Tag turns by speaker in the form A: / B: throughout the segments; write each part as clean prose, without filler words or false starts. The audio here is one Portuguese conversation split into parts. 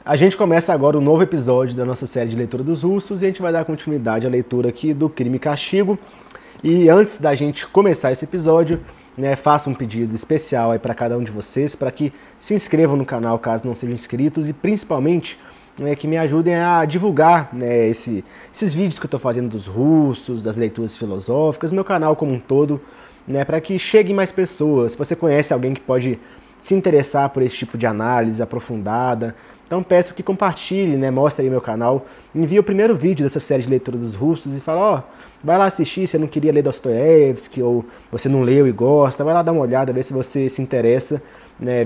A: A gente começa agora um novo episódio da nossa série de leitura dos russos e a gente vai dar continuidade à leitura aqui do Crime e Castigo. E antes da gente começar esse episódio, faço um pedido especial aí para cada um de vocês, para que se inscrevam no canal caso não sejam inscritos e principalmente que me ajudem a divulgar esses vídeos que eu estou fazendo dos russos, das leituras filosóficas, meu canal como um todo, para que cheguem mais pessoas. Se você conhece alguém que pode se interessar por esse tipo de análise aprofundada, então peço que compartilhe, mostre aí meu canal, envie o primeiro vídeo dessa série de leitura dos russos e fala, vai lá assistir, você não queria ler Dostoiévski ou você não leu e gosta, vai lá dar uma olhada, ver se você se interessa,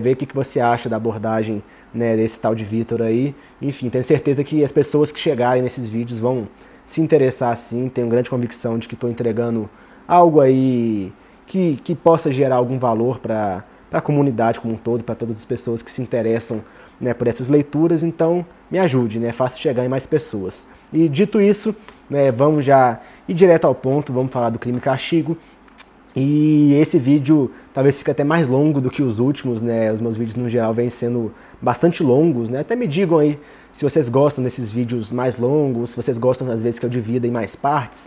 A: ver o que você acha da abordagem desse tal de Vitor aí. Enfim, tenho certeza que as pessoas que chegarem nesses vídeos vão se interessar sim, tenho grande convicção de que estou entregando algo aí que possa gerar algum valor para a comunidade como um todo, para todas as pessoas que se interessam por essas leituras, então me ajude, faça chegar em mais pessoas. E dito isso, vamos já ir direto ao ponto, vamos falar do Crime e Castigo. E esse vídeo talvez fique até mais longo do que os últimos, os meus vídeos no geral vêm sendo bastante longos, até me digam aí se vocês gostam desses vídeos mais longos, se vocês gostam às vezes que eu divida em mais partes,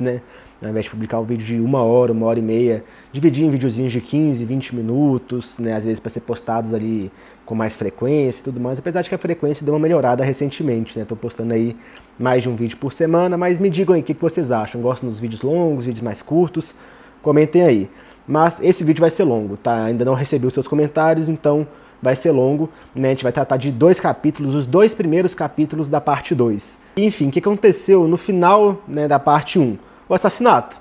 A: ao invés de publicar um vídeo de 1 hora, 1h30, dividir em videozinhos de 15, 20 minutos, às vezes para ser postados ali com mais frequência e tudo mais, apesar de que a frequência deu uma melhorada recentemente, tô postando aí mais de um vídeo por semana, mas me digam aí o que vocês acham, gostam dos vídeos longos, vídeos mais curtos, comentem aí. Mas esse vídeo vai ser longo, ainda não recebi os seus comentários, então vai ser longo, a gente vai tratar de 2 capítulos, os 2 primeiros capítulos da parte 2. Enfim, o que aconteceu no final da parte 1? O assassinato.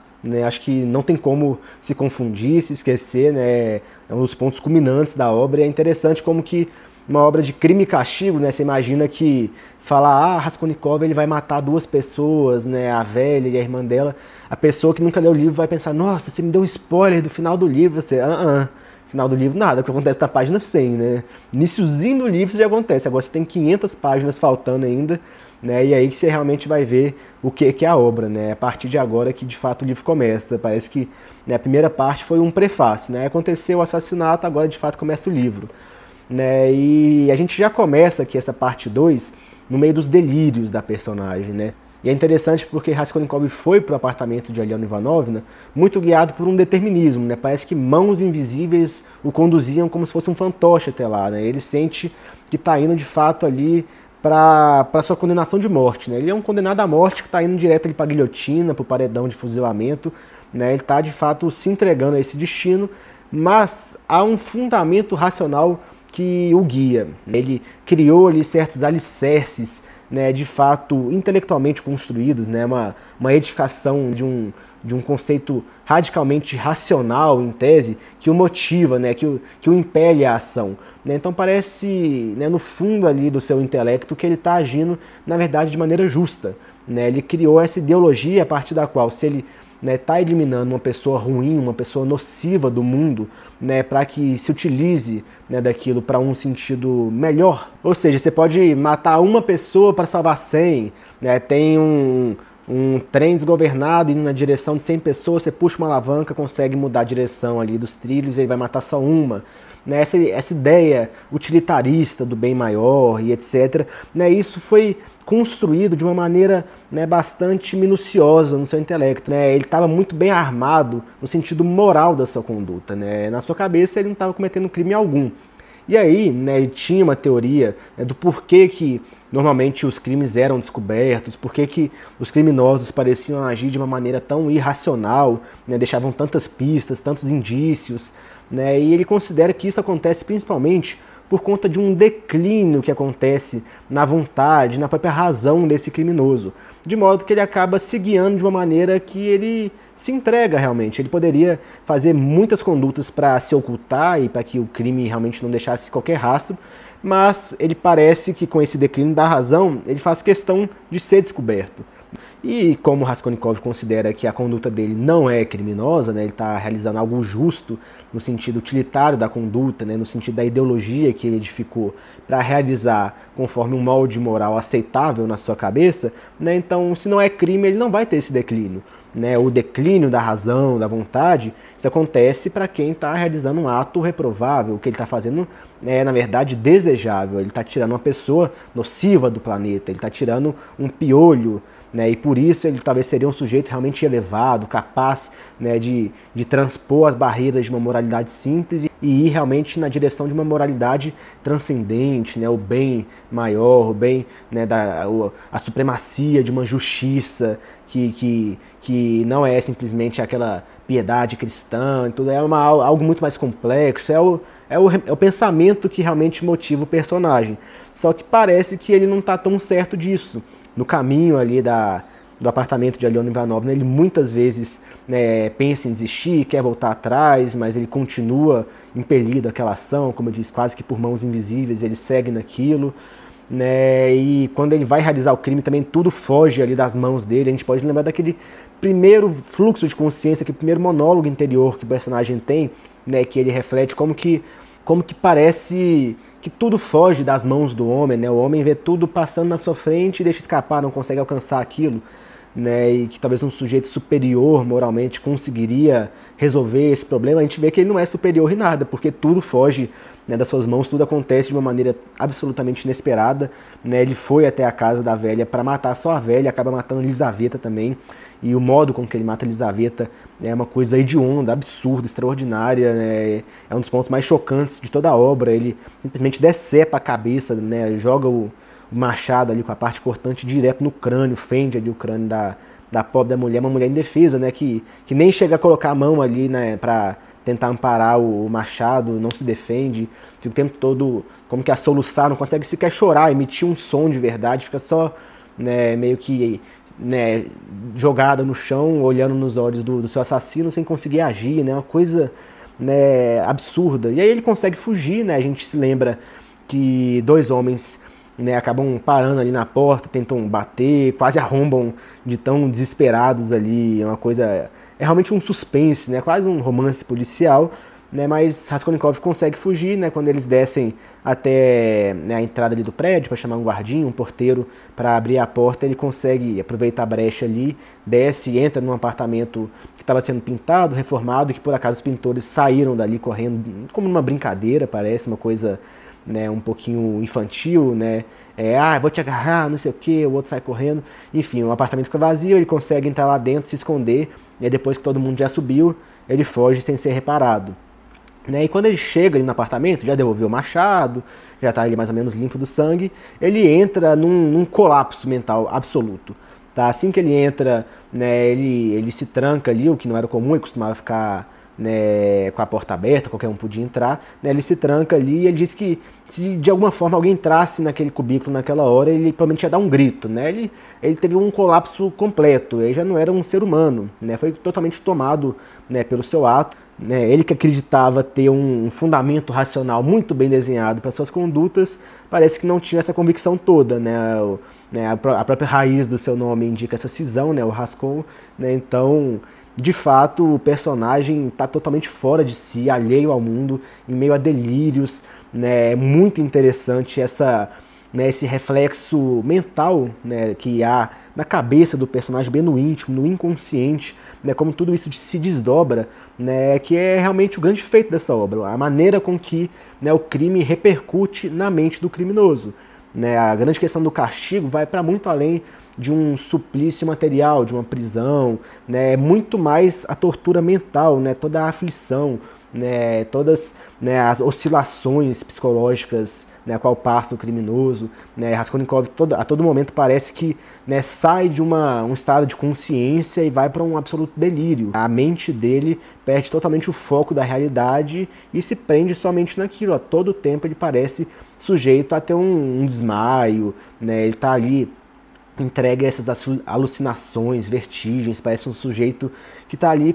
A: Acho que não tem como se confundir, se esquecer, é um dos pontos culminantes da obra, e é interessante como que uma obra de crime e castigo, você imagina que falar, Raskolnikov ele vai matar 2 pessoas, a velha e a irmã dela, a pessoa que nunca leu o livro vai pensar, nossa, você me deu um spoiler do final do livro, você, final do livro nada, o que acontece na página 100, Iniciozinho do livro isso já acontece, agora você tem 500 páginas faltando ainda, e aí que você realmente vai ver o que é a obra, a partir de agora que de fato o livro começa, parece que a primeira parte foi um prefácio, aconteceu o assassinato, agora de fato começa o livro. E a gente já começa aqui essa parte 2 no meio dos delírios da personagem, E é interessante porque Raskolnikov foi para o apartamento de Aliona Ivanovna muito guiado por um determinismo, Parece que mãos invisíveis o conduziam como se fosse um fantoche até lá, Ele sente que está indo de fato ali para sua condenação de morte, Ele é um condenado à morte que está indo direto para a guilhotina, para o paredão de fuzilamento, Ele está de fato se entregando a esse destino, mas há um fundamento racional que o guia. Ele criou ali certos alicerces, de fato intelectualmente construídos, uma edificação de um conceito radicalmente racional, em tese, que o motiva, que o impele à ação. Então parece, no fundo ali do seu intelecto, que ele está agindo, na verdade, de maneira justa. Ele criou essa ideologia a partir da qual, se ele está eliminando uma pessoa ruim, uma pessoa nociva do mundo, para que se utilize daquilo para um sentido melhor. Ou seja, você pode matar uma pessoa para salvar 100, tem um trem desgovernado indo na direção de 100 pessoas, você puxa uma alavanca, consegue mudar a direção ali dos trilhos, ele vai matar só uma. Essa ideia utilitarista do bem maior e etc. Isso foi construído de uma maneira bastante minuciosa no seu intelecto. Ele estava muito bem armado no sentido moral da sua conduta. Na sua cabeça ele não estava cometendo crime algum. E aí ele tinha uma teoria do porquê que normalmente os crimes eram descobertos, porquê que os criminosos pareciam agir de uma maneira tão irracional, deixavam tantas pistas, tantos indícios. E ele considera que isso acontece principalmente por conta de um declínio que acontece na vontade, na própria razão desse criminoso, de modo que ele acaba se guiando de uma maneira que ele se entrega realmente. Ele poderia fazer muitas condutas para se ocultar e para que o crime realmente não deixasse qualquer rastro, mas ele parece que com esse declínio da razão, ele faz questão de ser descoberto. E como Raskolnikov considera que a conduta dele não é criminosa, ele está realizando algo justo no sentido utilitário da conduta, no sentido da ideologia que ele edificou para realizar conforme um molde moral aceitável na sua cabeça, então se não é crime ele não vai ter esse declínio. né, o declínio da razão, da vontade, isso acontece para quem está realizando um ato reprovável. O que ele está fazendo é, na verdade, desejável. Ele está tirando uma pessoa nociva do planeta, ele está tirando um piolho, né, e por isso ele talvez seria um sujeito realmente elevado, capaz, né, de transpor as barreiras de uma moralidade simples e ir realmente na direção de uma moralidade transcendente, né, o bem maior, o bem, né, a supremacia de uma justiça que não é simplesmente aquela piedade cristã, tudo é algo muito mais complexo, é o pensamento que realmente motiva o personagem. Só que parece que ele não está tão certo disso. No caminho ali do apartamento de Aliona Ivanovna, ele muitas vezes, né, pensa em desistir, quer voltar atrás, mas ele continua impelido àquela ação, como eu disse, quase que por mãos invisíveis, ele segue naquilo, né, e quando ele vai realizar o crime também tudo foge ali das mãos dele. A gente pode lembrar daquele primeiro fluxo de consciência, aquele primeiro monólogo interior que o personagem tem, né, que ele reflete como que parece que tudo foge das mãos do homem, né? O homem vê tudo passando na sua frente e deixa escapar, não consegue alcançar aquilo, né? E que talvez um sujeito superior moralmente conseguiria resolver esse problema. A gente vê que ele não é superior em nada, porque tudo foge, né, das suas mãos, tudo acontece de uma maneira absolutamente inesperada, né? Ele foi até a casa da velha para matar só a velha, acaba matando Elizaveta também. E o modo com que ele mata Elizaveta é uma coisa hedionda, absurda, extraordinária, né? É um dos pontos mais chocantes de toda a obra. Ele simplesmente decepa a cabeça, né? Joga o machado ali com a parte cortante direto no crânio, fende ali o crânio da pobre da mulher, uma mulher indefesa, né? Que nem chega a colocar a mão ali, né, para tentar amparar o machado, não se defende, fica o tempo todo como que a soluçar, não consegue sequer chorar, emitir um som de verdade, fica só, né, meio que, né, jogada no chão, olhando nos olhos do seu assassino sem conseguir agir, né, uma coisa, né, absurda. E aí ele consegue fugir, né, a gente se lembra que dois homens, né, acabam parando ali na porta, tentam bater, quase arrombam de tão desesperados ali, é uma coisa, é realmente um suspense, né, quase um romance policial, né, mas Raskolnikov consegue fugir, né, quando eles descem até, né, a entrada ali do prédio para chamar um guardinha, um porteiro para abrir a porta. Ele consegue aproveitar a brecha ali, desce, entra num apartamento que estava sendo pintado, reformado, que por acaso os pintores saíram dali correndo, como numa brincadeira, parece uma coisa, né, um pouquinho infantil, né, vou te agarrar, não sei o que, o outro sai correndo, enfim, o apartamento fica vazio, ele consegue entrar lá dentro, se esconder, e aí depois que todo mundo já subiu, ele foge sem ser reparado. Né, e quando ele chega ali no apartamento, já devolveu o machado, já está ali mais ou menos limpo do sangue, ele entra num colapso mental absoluto. Tá? Assim que ele entra, né, ele se tranca ali, o que não era comum, ele costumava ficar, né, com a porta aberta, qualquer um podia entrar, né, ele se tranca ali e ele diz que se de alguma forma alguém entrasse naquele cubículo naquela hora, ele provavelmente ia dar um grito. Né? Ele teve um colapso completo, ele já não era um ser humano, né, foi totalmente tomado, né, pelo seu ato. Né, ele que acreditava ter um fundamento racional muito bem desenhado para suas condutas, parece que não tinha essa convicção toda. Né, a própria raiz do seu nome indica essa cisão, né, o Rascol. Né, então, de fato, o personagem está totalmente fora de si, alheio ao mundo, em meio a delírios. Né, é muito interessante né, esse reflexo mental, né, que há na cabeça do personagem, bem no íntimo, no inconsciente, né, como tudo isso se desdobra, né, que é realmente o grande feito dessa obra, a maneira com que, né, o crime repercute na mente do criminoso. Né, a grande questão do castigo vai para muito além de um suplício material, de uma prisão, né, é muito mais a tortura mental, né, toda a aflição, né, todas, né, as oscilações psicológicas, né, a qual passa o criminoso. Né, Raskolnikov a todo momento parece que, né, sai de um estado de consciência e vai para um absoluto delírio. A mente dele perde totalmente o foco da realidade e se prende somente naquilo. A todo tempo ele parece sujeito a ter um desmaio, né, ele está ali entrega essas alucinações, vertigens, parece um sujeito que está ali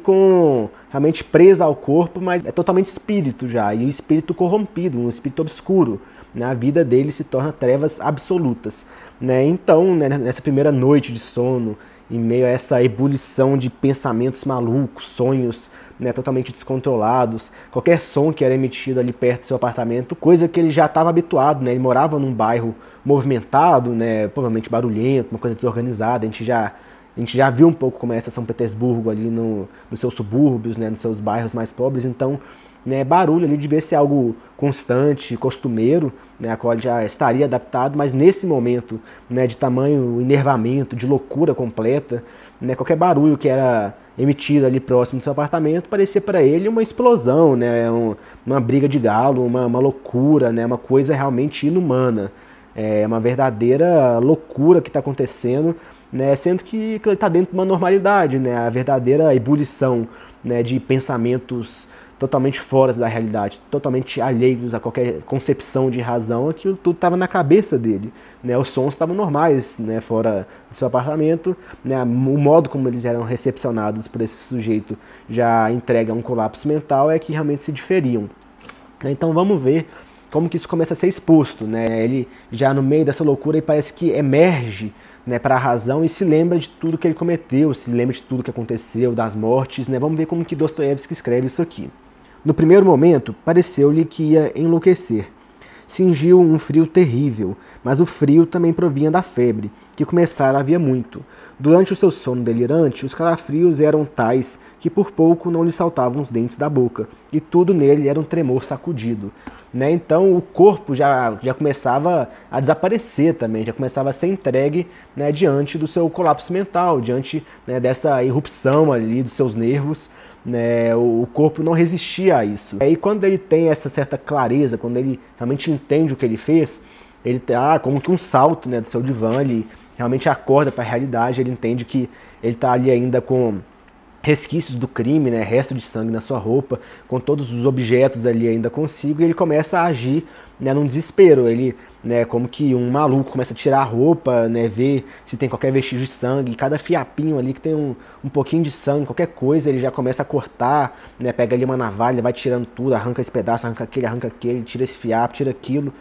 A: realmente preso ao corpo, mas é totalmente espírito já, e o espírito corrompido, um espírito obscuro. Né? A vida dele se torna trevas absolutas. Né? Então, né, nessa primeira noite de sono, em meio a essa ebulição de pensamentos malucos, sonhos, né, totalmente descontrolados, qualquer som que era emitido ali perto do seu apartamento, coisa que ele já estava habituado, né, ele morava num bairro movimentado, né, provavelmente barulhento, uma coisa desorganizada, a gente já A gente já viu um pouco como é essa São Petersburgo ali nos seus subúrbios, né, nos seus bairros mais pobres, então, né, barulho ali devia ser algo constante, costumeiro, né, a qual ele já estaria adaptado, mas nesse momento, né, de tamanho enervamento, de loucura completa, né, qualquer barulho que era emitido ali próximo do seu apartamento parecia para ele uma explosão, né, uma briga de galo, uma loucura, né, uma coisa realmente inumana. É uma verdadeira loucura que está acontecendo, né, sendo que ele está dentro de uma normalidade, né, a verdadeira ebulição, né, de pensamentos totalmente fora da realidade, totalmente alheios a qualquer concepção de razão, aquilo tudo estava na cabeça dele, né, os sons estavam normais, né, fora do seu apartamento, né, o modo como eles eram recepcionados por esse sujeito já entrega um colapso mental é que realmente se diferiam. Então vamos ver como que isso começa a ser exposto, né, ele já no meio dessa loucura ele parece que emerge, né, para a razão e se lembra de tudo que ele cometeu, se lembra de tudo que aconteceu, das mortes, né, vamos ver como que Dostoiévski escreve isso aqui. No primeiro momento, pareceu-lhe que ia enlouquecer. Cingiu um frio terrível, mas o frio também provinha da febre, que começara havia muito. Durante o seu sono delirante, os calafrios eram tais que por pouco não lhe saltavam os dentes da boca, e tudo nele era um tremor sacudido. Né? Então o corpo já começava a desaparecer também, já começava a ser entregue, né, diante do seu colapso mental, diante, né, dessa irrupção ali dos seus nervos. Né, o corpo não resistia a isso. E quando ele tem essa certa clareza, quando ele realmente entende o que ele fez, ele tá como que um salto, né, do seu divã, ele realmente acorda para a realidade, ele entende que ele está ali ainda com resquícios do crime, né, resto de sangue na sua roupa, com todos os objetos ali ainda consigo, e ele começa a agir, né, num desespero. Ele, né, como que um maluco começa a tirar a roupa, né, ver se tem qualquer vestígio de sangue, cada fiapinho ali que tem um pouquinho de sangue, qualquer coisa, ele já começa a cortar, né, pega ali uma navalha, vai tirando tudo, arranca esse pedaço, arranca aquele, tira esse fiapo, tira aquilo,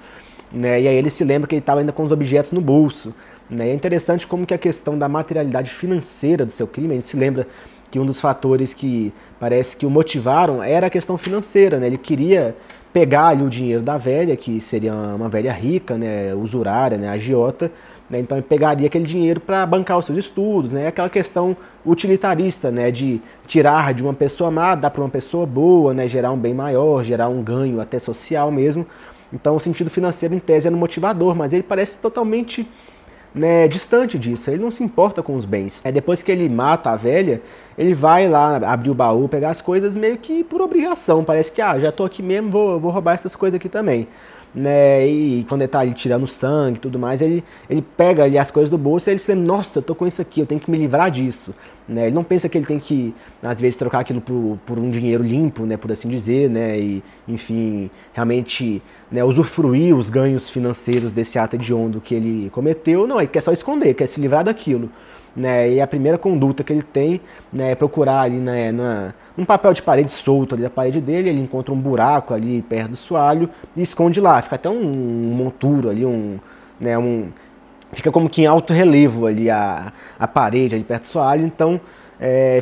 A: né, e aí ele se lembra que ele estava ainda com os objetos no bolso, né. É interessante como que a questão da materialidade financeira do seu crime, a gente se lembra que um dos fatores que parece que o motivaram era a questão financeira, né? Ele queria pegar ali o dinheiro da velha, que seria uma velha rica, né, usurária, né, agiota, né? Então ele pegaria aquele dinheiro para bancar os seus estudos, né? Aquela questão utilitarista, né, de tirar de uma pessoa má, dar para uma pessoa boa, né, gerar um bem maior, gerar um ganho até social mesmo. Então o sentido financeiro em tese era um motivador, mas ele parece totalmente, né, distante disso, ele não se importa com os bens. Depois que ele mata a velha, ele vai lá abrir o baú, pegar as coisas meio que por obrigação, parece que já tô aqui mesmo, vou roubar essas coisas aqui também. Né, e quando ele tá ali tirando sangue e tudo mais, ele pega ali as coisas do bolso e ele se lembra, nossa, eu tô com isso aqui, eu tenho que me livrar disso. Né, ele não pensa que ele tem que, às vezes, trocar aquilo por um dinheiro limpo, né, por assim dizer, né, e, enfim, realmente, né, usufruir os ganhos financeiros desse ato hediondo que ele cometeu. Não, ele quer só esconder, quer se livrar daquilo. Né, e a primeira conduta que ele tem, né, é procurar ali, né, num papel de parede solto ali da parede dele, ele encontra um buraco ali perto do soalho e esconde lá, fica até um monturo ali, fica como que em alto relevo ali a parede ali perto do soalho, então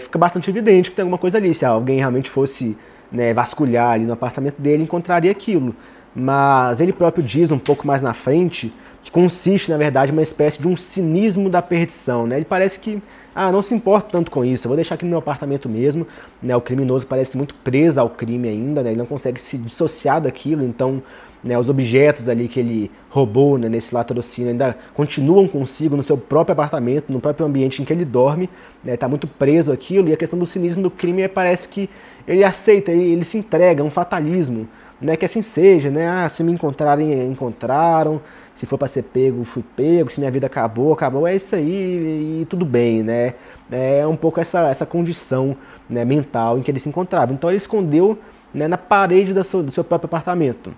A: fica bastante evidente que tem alguma coisa ali. Se alguém realmente fosse, né, vasculhar ali no apartamento dele, encontraria aquilo. Mas ele próprio diz um pouco mais na frente que consiste, na verdade, em uma espécie de um cinismo da perdição. Né? Ele parece que não se importa tanto com isso, eu vou deixar aqui no meu apartamento mesmo. Né? O criminoso parece muito preso ao crime ainda, né? Ele não consegue se dissociar daquilo, então, né, os objetos ali que ele roubou, né, nesse latrocínio ainda continuam consigo no seu próprio apartamento, no próprio ambiente em que ele dorme, né, tá muito preso àquilo, e a questão do cinismo do crime parece que ele aceita, ele se entrega, é um fatalismo, né, que assim seja, né, se me encontrarem, encontraram, se for para ser pego, fui pego, se minha vida acabou, acabou, é isso aí e tudo bem, né, é um pouco essa condição, né, mental em que ele se encontrava. Então ele escondeu, né, na parede do seu próprio apartamento.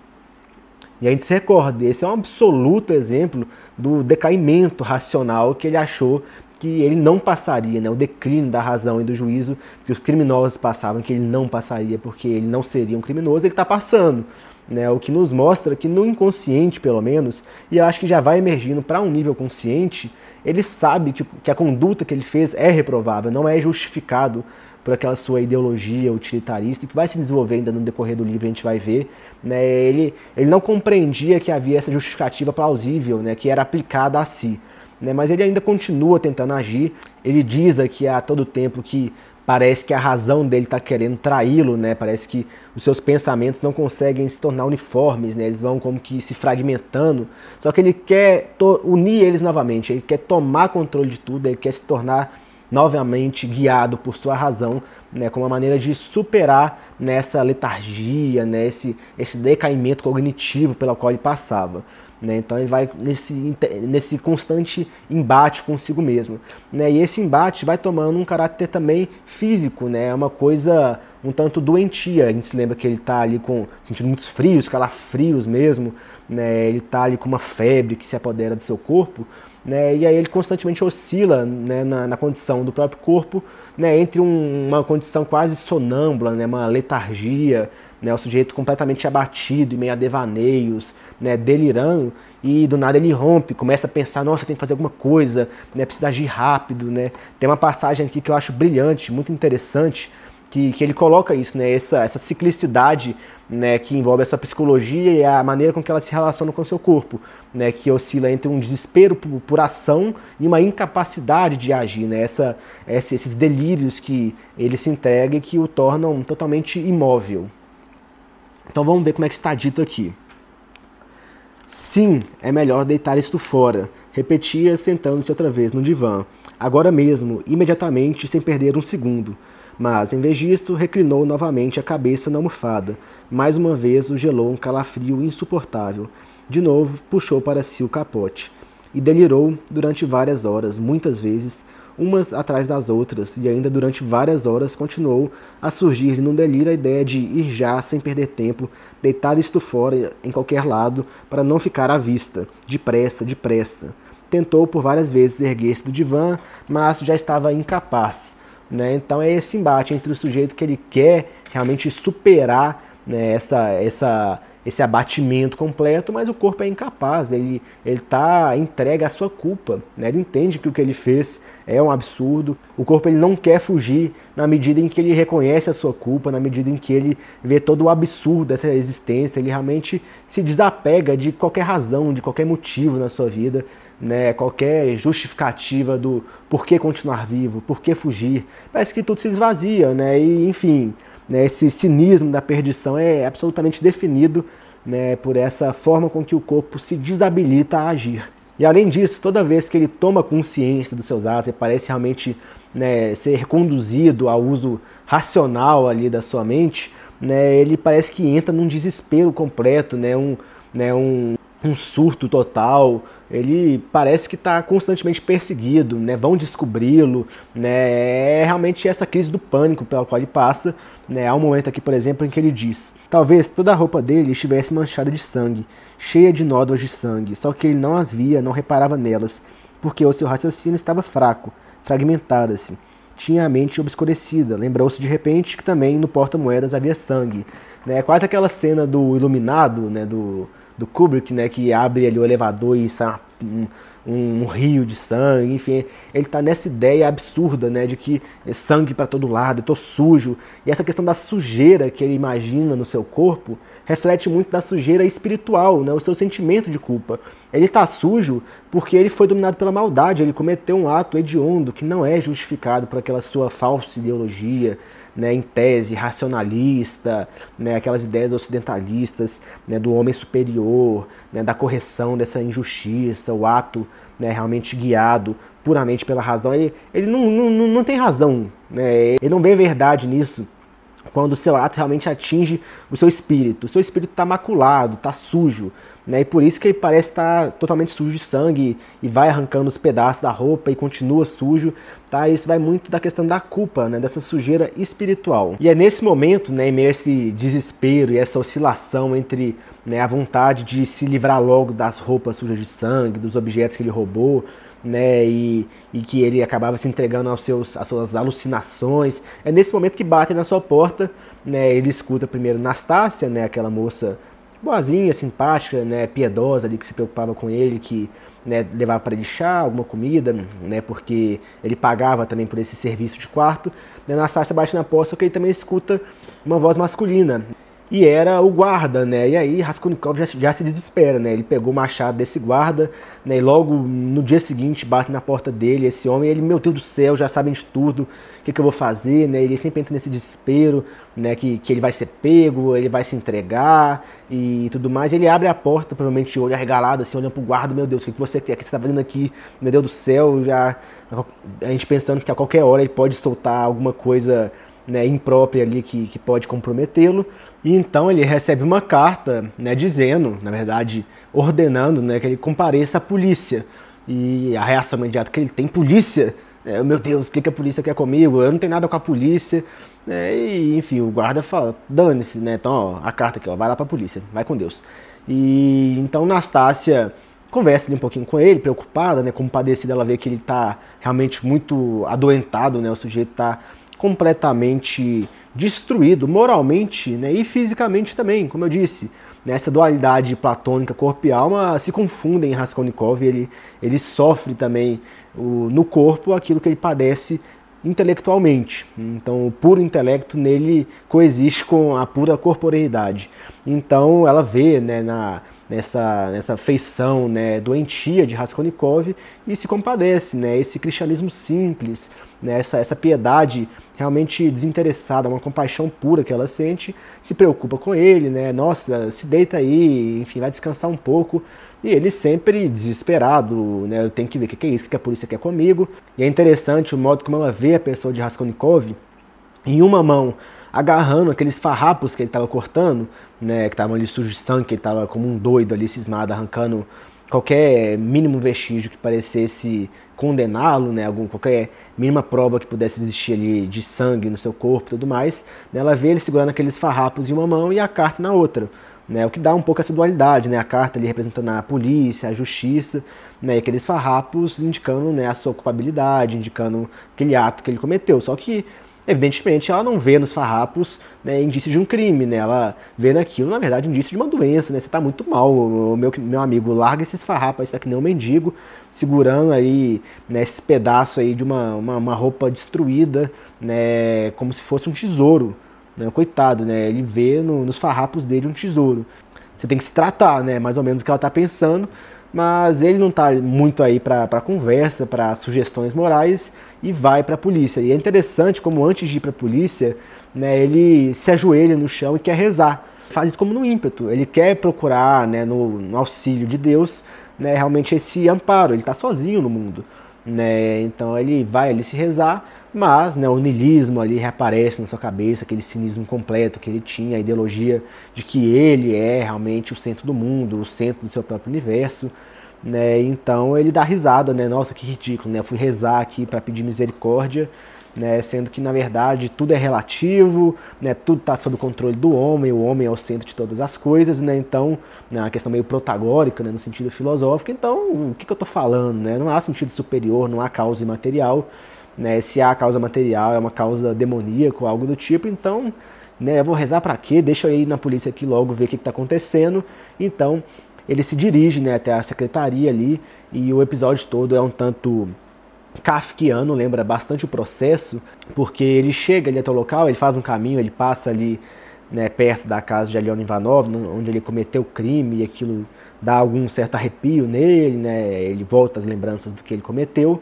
A: E a gente se recorda, esse é um absoluto exemplo do decaimento racional que ele achou que ele não passaria, né? O declínio da razão e do juízo que os criminosos passavam, que ele não passaria porque ele não seria um criminoso, ele está passando. Né? O que nos mostra que no inconsciente, pelo menos, e eu acho que já vai emergindo para um nível consciente, ele sabe que a conduta que ele fez é reprovável, não é justificado por aquela sua ideologia utilitarista, que vai se desenvolver ainda no decorrer do livro, a gente vai ver. Né? Ele não compreendia que havia essa justificativa plausível, né, que era aplicada a si. né, mas ele ainda continua tentando agir. Ele diz aqui a todo tempo que parece que a razão dele está querendo traí-lo, né? Parece que os seus pensamentos não conseguem se tornar uniformes, né? Eles vão como que se fragmentando. Só que ele quer unir eles novamente, ele quer tomar controle de tudo, ele quer se tornar novamente guiado por sua razão, né? Como uma maneira de superar nessa letargia, né? Esse decaimento cognitivo pelo qual ele passava. Né, então ele vai nesse constante embate consigo mesmo. Né, e esse embate vai tomando um caráter também físico, né, é uma coisa um tanto doentia. A gente se lembra que ele está ali sentindo muitos frios, calafrios mesmo, né, ele está ali com uma febre que se apodera do seu corpo, né, e aí ele constantemente oscila, né, na condição do próprio corpo, né, entre uma condição quase sonâmbula, né, uma letargia, né, o sujeito completamente abatido, em meio a devaneios, né, delirando, e do nada ele rompe, começa a pensar, nossa, tem que fazer alguma coisa, né, precisa agir rápido, né. Tem uma passagem aqui que eu acho brilhante, muito interessante, que ele coloca isso, né, essa ciclicidade, né, que envolve a sua psicologia e a maneira com que ela se relaciona com o seu corpo, né, que oscila entre um desespero por ação e uma incapacidade de agir, né, esses delírios que ele se entrega e que o tornam totalmente imóvel. Então vamos ver como é que está dito aqui. Sim, é melhor deitar isto fora, repetia sentando-se outra vez no divã, agora mesmo, imediatamente, sem perder um segundo. Mas, em vez disso, reclinou novamente a cabeça na almofada. Mais uma vez o gelou um calafrio insuportável. De novo, puxou para si o capote. E delirou durante várias horas, muitas vezes, umas atrás das outras, e ainda durante várias horas continuou a surgir num delírio a ideia de ir já, sem perder tempo, deitar isto fora em qualquer lado, para não ficar à vista, depressa, depressa. Tentou por várias vezes erguer-se do divã, mas já estava incapaz. Né? Então é esse embate entre o sujeito que ele quer realmente superar, né, esse abatimento completo, mas o corpo é incapaz, ele está entregue à sua culpa, né? Ele entende que o que ele fez é um absurdo, o corpo ele não quer fugir na medida em que ele reconhece a sua culpa, na medida em que ele vê todo o absurdo dessa existência, ele realmente se desapega de qualquer razão, de qualquer motivo na sua vida, né, qualquer justificativa do por que continuar vivo, por que fugir, parece que tudo se esvazia, né, e enfim, né, esse cinismo da perdição é absolutamente definido, né, por essa forma com que o corpo se desabilita a agir. E além disso, toda vez que ele toma consciência dos seus atos, ele parece realmente, né, ser conduzido ao uso racional ali da sua mente, né, ele parece que entra num desespero completo, né, um surto total. Ele parece que está constantemente perseguido, né? Vão descobri-lo, né? É realmente essa crise do pânico pela qual ele passa, né? Há um momento aqui, por exemplo, em que ele diz: talvez toda a roupa dele estivesse manchada de sangue, cheia de nódoas de sangue, só que ele não as via, não reparava nelas, porque o seu raciocínio estava fraco, fragmentara-se. Tinha a mente obscurecida, lembrou-se de repente que também no porta-moedas havia sangue. Né? Quase aquela cena do Iluminado, né? do Kubrick, né, que abre ali o elevador e sai um rio de sangue, enfim, ele está nessa ideia absurda, né, de que é sangue para todo lado, eu tô sujo, e essa questão da sujeira que ele imagina no seu corpo reflete muito da sujeira espiritual, né, o seu sentimento de culpa. Ele está sujo porque ele foi dominado pela maldade, ele cometeu um ato hediondo que não é justificado por aquela sua falsa ideologia, né, em tese racionalista, né, aquelas ideias ocidentalistas, né, do homem superior, né, da correção dessa injustiça, o ato, né, realmente guiado puramente pela razão. Ele não tem razão, né, ele não vê verdade nisso quando o seu ato realmente atinge o seu espírito. O seu espírito está maculado, está sujo, né, e por isso que ele parece estar totalmente sujo de sangue e vai arrancando os pedaços da roupa e continua sujo. Tá? Isso vai muito da questão da culpa, né, dessa sujeira espiritual. E é nesse momento, né, em meio a esse desespero e essa oscilação entre, né, a vontade de se livrar logo das roupas sujas de sangue, dos objetos que ele roubou, né, e que ele acabava se entregando às suas alucinações, é nesse momento que batem na sua porta, né, ele escuta primeiro Nastácia, né, aquela moça boazinha, simpática, né, piedosa ali, que se preocupava com ele, que, né, levava para ele chá, alguma comida, né, porque ele pagava também por esse serviço de quarto. Né, Nastácia bate na porta, só que ele também escuta uma voz masculina. e era o guarda, né? E aí Raskolnikov já se desespera, né? Ele pegou o machado desse guarda, né? E logo no dia seguinte bate na porta dele esse homem, ele, meu Deus do céu, já sabem de tudo, o que eu vou fazer, né? Ele sempre entra nesse desespero, né? Que ele vai ser pego, ele vai se entregar e tudo mais. Ele abre a porta, provavelmente de olho arregalado, assim, olhando pro guarda, meu Deus, o que você quer? O que você tá fazendo aqui? Meu Deus do céu, já a gente pensando que a qualquer hora ele pode soltar alguma coisa, né, imprópria ali que pode comprometê-lo. E então ele recebe uma carta, né, dizendo, na verdade, ordenando, né, que ele compareça à polícia. E a reação imediata que ele tem: polícia? Meu Deus, o que a polícia quer comigo? Eu não tenho nada com a polícia. E, enfim, o guarda fala: dane-se, né? Então, ó, a carta aqui, ó, vai lá pra polícia, vai com Deus. E então Nastácia conversa ali um pouquinho com ele, preocupada, né, compadecida, ela vê que ele tá realmente muito adoentado, né, o sujeito tá completamente destruído moralmente, né, e fisicamente também, como eu disse. Nessa dualidade platônica corpo e alma se confundem em Raskolnikov, e ele sofre também no corpo aquilo que ele padece intelectualmente. Então o puro intelecto nele coexiste com a pura corporeidade. Então ela vê, né, nessa feição, né, doentia de Raskolnikov e se compadece, né, esse cristianismo simples, né, essa piedade realmente desinteressada, uma compaixão pura que ela sente, se preocupa com ele, né, nossa, se deita aí, enfim, vai descansar um pouco. E ele sempre desesperado, né, eu tenho que ver o que é isso, o que a polícia quer comigo. E é interessante o modo como ela vê a pessoa de Raskolnikov, em uma mão agarrando aqueles farrapos que ele estava cortando, né, que estavam ali sujos de sangue, que ele estava como um doido ali, cismado, arrancando qualquer mínimo vestígio que parecesse condená-lo, né, qualquer mínima prova que pudesse existir ali de sangue no seu corpo e tudo mais. Ela vê ele segurando aqueles farrapos em uma mão e a carta na outra. Né, o que dá um pouco essa dualidade, né, a carta ali representando a polícia, a justiça, né, e aqueles farrapos indicando, né, a sua culpabilidade, indicando aquele ato que ele cometeu. Só que, evidentemente, ela não vê nos farrapos, né, indício de um crime, né, ela vê naquilo, na verdade, indício de uma doença, né, você está muito mal, meu amigo, larga esses farrapos, você está que nem um mendigo, segurando aí, né, esses pedaços aí de uma roupa destruída, né, como se fosse um tesouro. Coitado, né? Ele vê nos farrapos dele um tesouro. Você tem que se tratar, né? Mais ou menos o que ela tá pensando, mas ele não tá muito aí para conversa, para sugestões morais, e vai para a polícia. E é interessante como antes de ir para a polícia, né, ele se ajoelha no chão e quer rezar. Faz isso como no ímpeto. Ele quer procurar, né, no auxílio de Deus, né, realmente esse amparo. Ele tá sozinho no mundo, né? Então ele vai ali se rezar. Mas, né, o niilismo ali reaparece na sua cabeça, aquele cinismo completo que ele tinha, a ideologia de que ele é realmente o centro do mundo, o centro do seu próprio universo, né? Então ele dá risada, né? Nossa, que ridículo, né? Eu fui rezar aqui para pedir misericórdia, né? Sendo que na verdade tudo é relativo, né? Tudo está sob o controle do homem, o homem é o centro de todas as coisas, né? Então, né, uma questão meio protagórica, né, no sentido filosófico. Então, o que eu estou falando, né? Não há sentido superior, não há causa imaterial. Né, se há causa material, é uma causa demoníaca ou algo do tipo, então, né, eu vou rezar pra quê? Deixa eu ir na polícia aqui logo ver o que está acontecendo. Então, ele se dirige, né, até a secretaria ali, e o episódio todo é um tanto kafkiano, lembra bastante o Processo, porque ele chega ali até o local, ele faz um caminho, ele passa ali, né, perto da casa de Aliona Ivanov, onde ele cometeu o crime, e aquilo dá algum certo arrepio nele, né, ele volta às lembranças do que ele cometeu.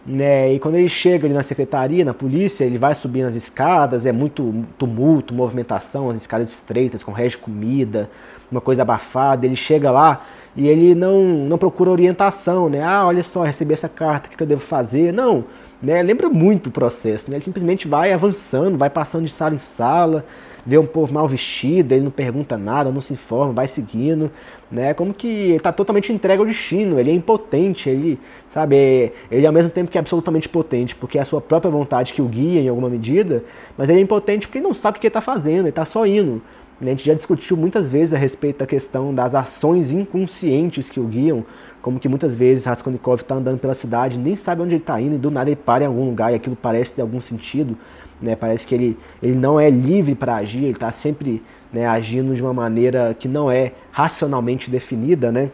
A: Né, e quando ele chega ali na secretaria, na polícia, ele vai subindo as escadas, é muito tumulto, movimentação, as escadas estreitas, com resto de comida, uma coisa abafada. Ele chega lá e ele não procura orientação, né? Ah, olha só, recebi essa carta, o que eu devo fazer? Não, né? Lembra muito o Processo, né? Ele simplesmente vai avançando, vai passando de sala em sala, vê um povo mal vestido, ele não pergunta nada, não se informa, vai seguindo, né? Como que ele está totalmente entregue ao destino, ele é impotente, ele, sabe, ele ao mesmo tempo que é absolutamente potente, porque é a sua própria vontade que o guia em alguma medida, mas ele é impotente porque ele não sabe o que ele está fazendo, ele está só indo. A gente já discutiu muitas vezes a respeito da questão das ações inconscientes que o guiam, como que muitas vezes Raskolnikov está andando pela cidade, nem sabe onde ele está indo, e do nada ele para em algum lugar e aquilo parece ter algum sentido, né? Parece que ele não é livre para agir, ele está sempre, né, agindo de uma maneira que não é racionalmente definida, né?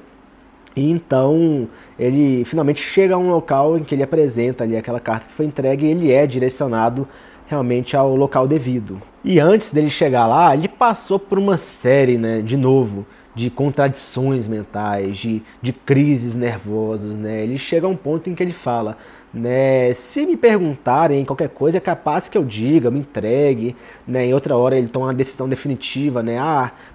A: E então ele finalmente chega a um local em que ele apresenta ali aquela carta que foi entregue e ele é direcionado realmente ao local devido. E antes dele chegar lá, ele passou por uma série, né, de novo, de contradições mentais, de crises nervosas, né? Ele chega a um ponto em que ele fala, né, se me perguntarem qualquer coisa, é capaz que eu diga, me entregue, né? Em outra hora ele toma uma decisão definitiva, né?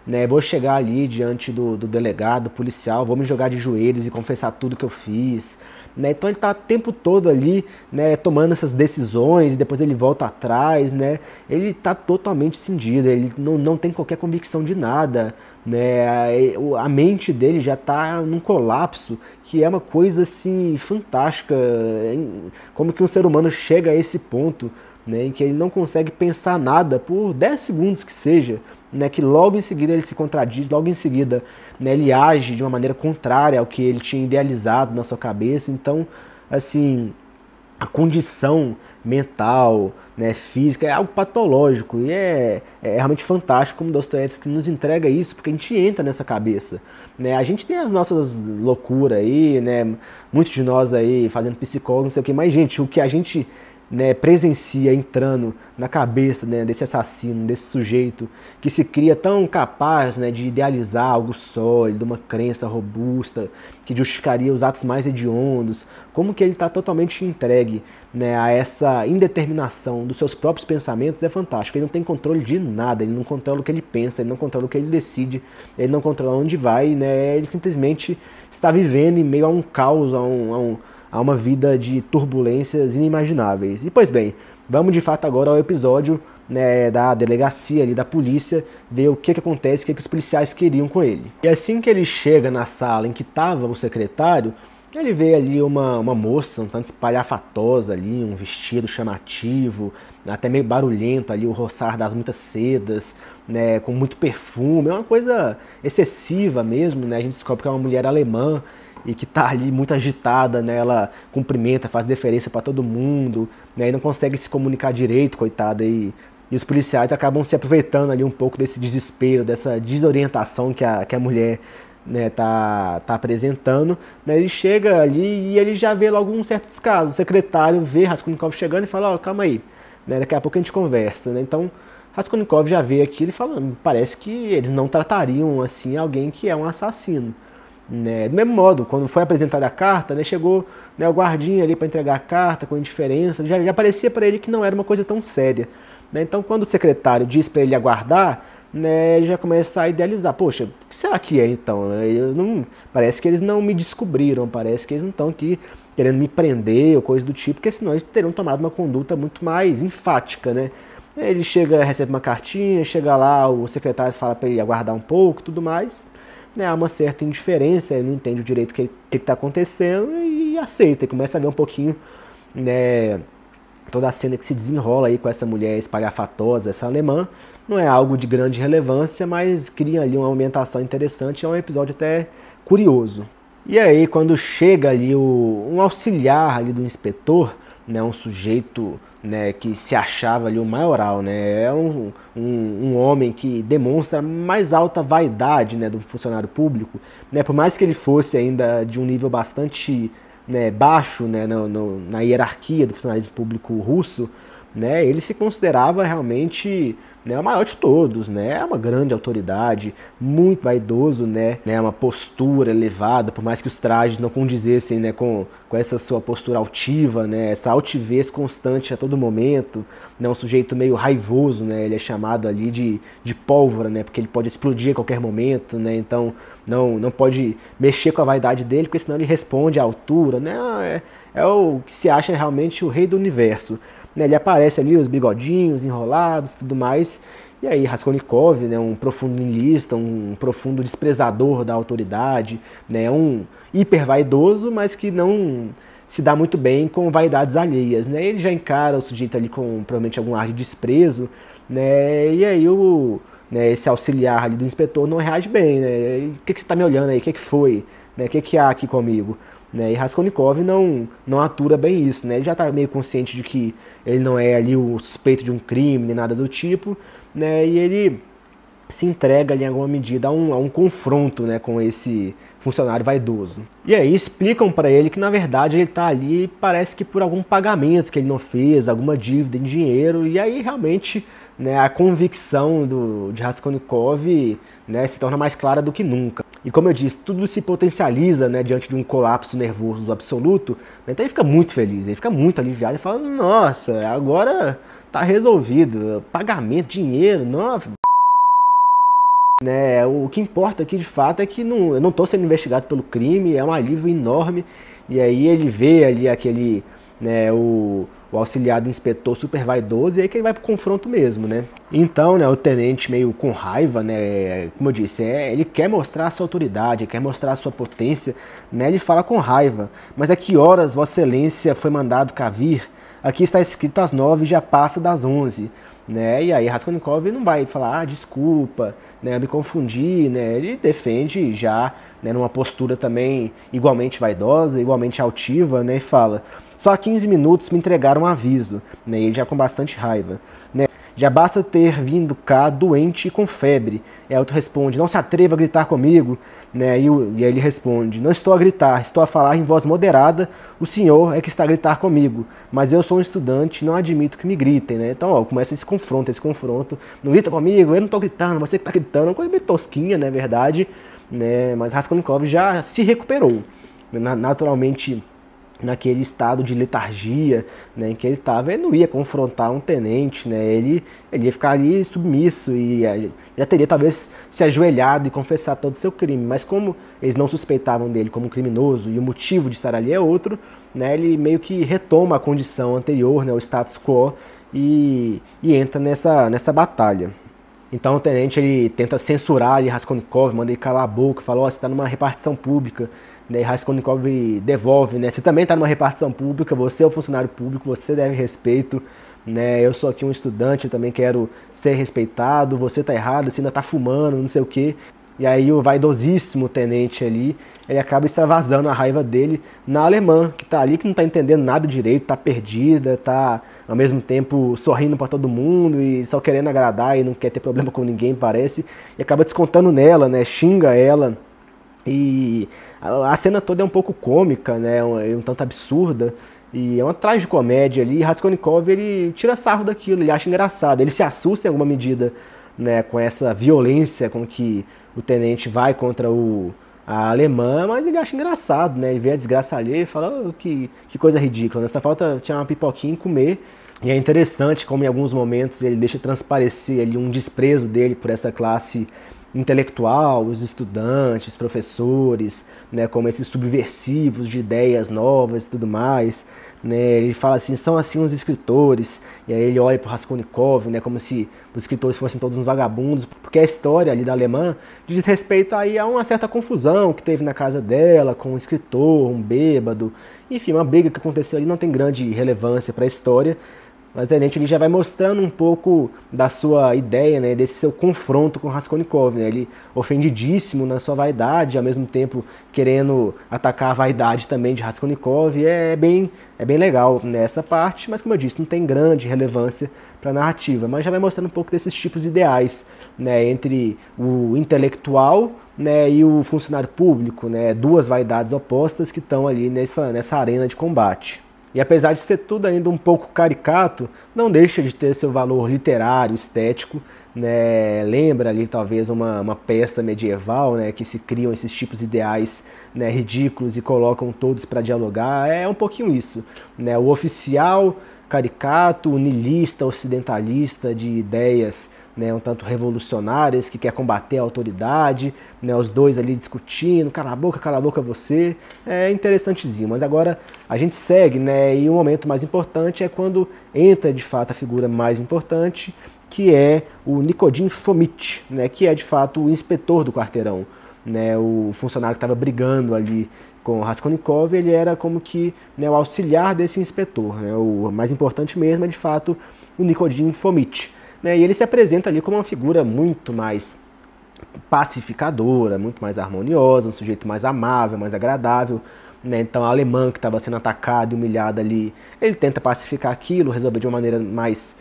A: Né, vou chegar ali diante do delegado, policial, vou me jogar de joelhos e confessar tudo que eu fiz. Né? Então ele está o tempo todo ali, né, tomando essas decisões, e depois ele volta atrás, né? Ele está totalmente cindido, ele não tem qualquer convicção de nada, né? A mente dele já está num colapso, que é uma coisa assim fantástica, como que um ser humano chega a esse ponto, né, em que ele não consegue pensar nada por 10 segundos que seja, né, que logo em seguida ele se contradiz, logo em seguida, né, ele age de uma maneira contrária ao que ele tinha idealizado na sua cabeça. Então, assim, a condição mental, né, física é algo patológico e é realmente fantástico como Dostoiévski nos entrega isso, porque a gente entra nessa cabeça, né? A gente tem as nossas loucuras aí, né, muitos de nós aí fazendo psicólogo, não sei o que, mas gente, o que a gente, né, presencia entrando na cabeça, né, desse assassino, desse sujeito que se cria tão capaz, né, de idealizar algo sólido, uma crença robusta, que justificaria os atos mais hediondos, como que ele está totalmente entregue, né, a essa indeterminação dos seus próprios pensamentos, é fantástico. Ele não tem controle de nada, ele não controla o que ele pensa, ele não controla o que ele decide, ele não controla onde vai, né, ele simplesmente está vivendo em meio a um caos, a uma vida de turbulências inimagináveis. E pois bem, vamos de fato agora ao episódio, né, da delegacia ali, da polícia, ver o que acontece, o que os policiais queriam com ele. E assim que ele chega na sala em que estava o secretário, ele vê ali uma moça um tanto espalhafatosa ali, um vestido chamativo, até meio barulhento ali, o roçar das muitas sedas, né, com muito perfume, é uma coisa excessiva mesmo, né? A gente descobre que é uma mulher alemã, e que tá ali muito agitada, né? Ela cumprimenta, faz deferência para todo mundo, né? E não consegue se comunicar direito, coitada, e os policiais acabam se aproveitando ali um pouco desse desespero, dessa desorientação que a mulher, né, tá apresentando, né? Ele chega ali e ele já vê logo um certo descaso. O secretário vê Raskolnikov chegando e fala, ó, calma aí, né? Daqui a pouco a gente conversa, né? Então Raskolnikov já vê aquilo e fala, parece que eles não tratariam assim alguém que é um assassino. Né? Do mesmo modo, quando foi apresentada a carta, né, chegou, né, o guardinha ali para entregar a carta com indiferença, já parecia para ele que não era uma coisa tão séria. Né? Então, quando o secretário diz para ele aguardar, né, ele já começa a idealizar, poxa, o que será que é então? Parece que eles não me descobriram, parece que eles não estão aqui querendo me prender ou coisa do tipo, porque senão eles teriam tomado uma conduta muito mais enfática, né? Ele chega, recebe uma cartinha, chega lá, o secretário fala para ele aguardar um pouco, tudo mais. Né, há uma certa indiferença, ele não entende o direito o que está acontecendo e aceita, e começa a ver um pouquinho, né, toda a cena que se desenrola aí com essa mulher espalhafatosa, essa alemã. Não é algo de grande relevância, mas cria ali uma ambientação interessante, é um episódio até curioso. E aí, quando chega ali um auxiliar ali do inspetor, né, um sujeito, né, que se achava ali o maioral, né, é um homem que demonstra mais alta vaidade, né, do funcionário público, né, por mais que ele fosse ainda de um nível bastante, né, baixo, né, na hierarquia do funcionalismo público russo, né, ele se considerava realmente, né, o maior de todos, né, é uma grande autoridade, muito vaidoso, né, uma postura elevada, por mais que os trajes não condizessem, né, com essa sua postura altiva, né, essa altivez constante a todo momento, né, um sujeito meio raivoso, né, ele é chamado ali de pólvora, né, porque ele pode explodir a qualquer momento, né, então não pode mexer com a vaidade dele, porque senão ele responde à altura, né, é o que se acha realmente o rei do universo. Ele aparece ali, os bigodinhos enrolados, tudo mais, e aí Raskolnikov, né, um profundo niilista, um profundo desprezador da autoridade, né, um hiper vaidoso, mas que não se dá muito bem com vaidades alheias, né, ele já encara o sujeito ali com provavelmente algum ar de desprezo, né, e aí né, esse auxiliar ali do inspetor não reage bem, né, o que você está me olhando aí, o que foi, né, o que há aqui comigo? Né, e Raskolnikov não atura bem isso, né, ele já está meio consciente de que ele não é ali o suspeito de um crime, nem nada do tipo, né, e ele se entrega ali em alguma medida a um confronto, né, com esse funcionário vaidoso. E aí explicam para ele que na verdade ele está ali, parece que por algum pagamento que ele não fez, alguma dívida em dinheiro, e aí realmente, né, a convicção de Raskolnikov, né, se torna mais clara do que nunca. E como eu disse, tudo se potencializa, né, diante de um colapso nervoso absoluto, né, então ele fica muito feliz, ele fica muito aliviado e fala, nossa, agora tá resolvido, pagamento, dinheiro, nossa. Né, o que importa aqui de fato é que eu não estou sendo investigado pelo crime, é um alívio enorme. E aí ele vê ali aquele, né, o auxiliar do inspetor super vaidoso, e aí que ele vai pro confronto mesmo, né. Então, né, o tenente meio com raiva, né, como eu disse, ele quer mostrar a sua autoridade, quer mostrar a sua potência, né, ele fala com raiva, mas a que horas Vossa Excelência foi mandado cá vir? Aqui está escrito às 9, já passa das 11. Né? E aí Raskolnikov não vai falar, desculpa, né, eu me confundi, né? Ele defende já, né, numa postura também igualmente vaidosa, igualmente altiva, né, e fala, só há 15 minutos me entregaram um aviso, né, e ele já com bastante raiva, né, já basta ter vindo cá doente e com febre. E aí outro responde, não se atreva a gritar comigo, né, e aí ele responde, não estou a gritar, estou a falar em voz moderada, o senhor é que está a gritar comigo, mas eu sou um estudante e não admito que me gritem, né. Então, ó, começa esse confronto, não grita comigo, eu não estou gritando, você que está gritando, uma coisa meio tosquinha, né, verdade, né, mas Raskolnikov já se recuperou, naturalmente, naquele estado de letargia, né, em que ele estava, ele não ia confrontar um tenente, né, ele ia ficar ali submisso e já teria talvez se ajoelhado e confessar todo o seu crime, mas como eles não suspeitavam dele como um criminoso e o motivo de estar ali é outro, né, ele meio que retoma a condição anterior, né, o status quo, e entra nessa batalha. Então o tenente ele tenta censurar ali Raskolnikov, manda ele calar a boca, fala, ó, você está numa repartição pública. Daí Raskolnikov devolve, né? Você também está numa repartição pública, você é um funcionário público, você deve respeito, né? Eu sou aqui um estudante, eu também quero ser respeitado, você tá errado, você ainda tá fumando, não sei o quê. E aí o vaidosíssimo tenente ali, ele acaba extravasando a raiva dele na alemã, que tá ali, que não tá entendendo nada direito, tá perdida, tá ao mesmo tempo sorrindo para todo mundo e só querendo agradar e não quer ter problema com ninguém, parece. E acaba descontando nela, né? Xinga ela. E a cena toda é um pouco cômica, né, um tanto absurda, e é uma tragicomédia ali, e Raskolnikov ele tira sarro daquilo, ele acha engraçado, ele se assusta em alguma medida, né, com essa violência com que o tenente vai contra a alemã, mas ele acha engraçado, né, ele vê a desgraça alheia e fala, oh, que coisa ridícula, nessa falta tirar uma pipoquinha e comer. E é interessante como em alguns momentos ele deixa transparecer ali um desprezo dele por essa classe intelectual, os estudantes, professores, né, como esses subversivos de ideias novas e tudo mais, né, ele fala assim, são assim os escritores, e aí ele olha para o Raskolnikov, né, como se os escritores fossem todos uns vagabundos, porque a história ali da alemã diz respeito aí a uma certa confusão que teve na casa dela com um escritor, um bêbado, enfim, uma briga que aconteceu ali, não tem grande relevância para a história. Mas o tenente ele já vai mostrando um pouco da sua ideia, né, desse seu confronto com Raskolnikov, né, ele ofendidíssimo na sua vaidade, ao mesmo tempo querendo atacar a vaidade também de Raskolnikov, e é bem legal nessa parte, mas como eu disse, não tem grande relevância para a narrativa, mas já vai mostrando um pouco desses tipos ideais, né, entre o intelectual, né, e o funcionário público, né, duas vaidades opostas que estão ali nessa arena de combate. E apesar de ser tudo ainda um pouco caricato, não deixa de ter seu valor literário, estético, né? Lembra ali talvez uma peça medieval, né? Que se criam esses tipos ideais, né, ridículos e colocam todos para dialogar, é um pouquinho isso, né? O oficial caricato, o niilista, ocidentalista de ideias, né, um tanto revolucionárias, que quer combater a autoridade, né, os dois ali discutindo, cala a boca você, é interessantezinho. Mas agora a gente segue, né, e o momento mais importante é quando entra de fato a figura mais importante, que é o Nikodym Fomitch, né, que é de fato o inspetor do quarteirão, né, o funcionário que estava brigando ali com o Raskolnikov, ele era como que, né, o auxiliar desse inspetor, né, o mais importante mesmo é de fato o Nikodym Fomitch. Né, e ele se apresenta ali como uma figura muito mais pacificadora, muito mais harmoniosa, um sujeito mais amável, mais agradável. Né, então a alemã que estava sendo atacada e humilhada ali, ele tenta pacificar aquilo, resolver de uma maneira mais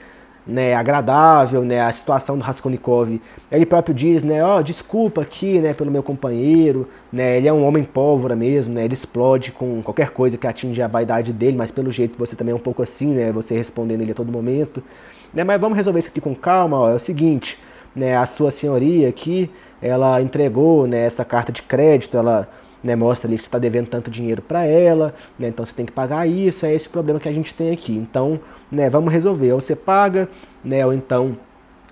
A: né, agradável, né, a situação do Raskolnikov. Ele próprio diz, né, desculpa aqui, né, pelo meu companheiro, né, ele é um homem pólvora mesmo, né, ele explode com qualquer coisa que atinge a vaidade dele, mas pelo jeito você também é um pouco assim, né, você respondendo ele a todo momento, né, mas vamos resolver isso aqui com calma, ó, é o seguinte, né, a sua senhoria aqui, ela entregou, né, essa carta de crédito, ela, né, mostra ali que você está devendo tanto dinheiro para ela, né, então você tem que pagar isso, é esse o problema que a gente tem aqui. Então, né, vamos resolver, ou você paga, né, ou então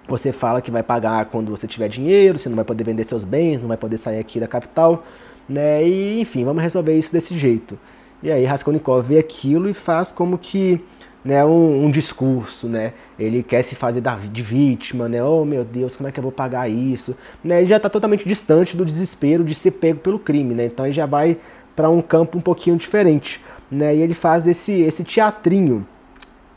A: você fala que vai pagar quando você tiver dinheiro, você não vai poder vender seus bens, não vai poder sair aqui da capital, né, e enfim, vamos resolver isso desse jeito. E aí Raskolnikov vê aquilo e faz como que, né, um discurso, né, ele quer se fazer de vítima, né, oh meu Deus, como é que eu vou pagar isso, né, ele já está totalmente distante do desespero de ser pego pelo crime, né, então ele já vai para um campo um pouquinho diferente, né, e ele faz esse teatrinho,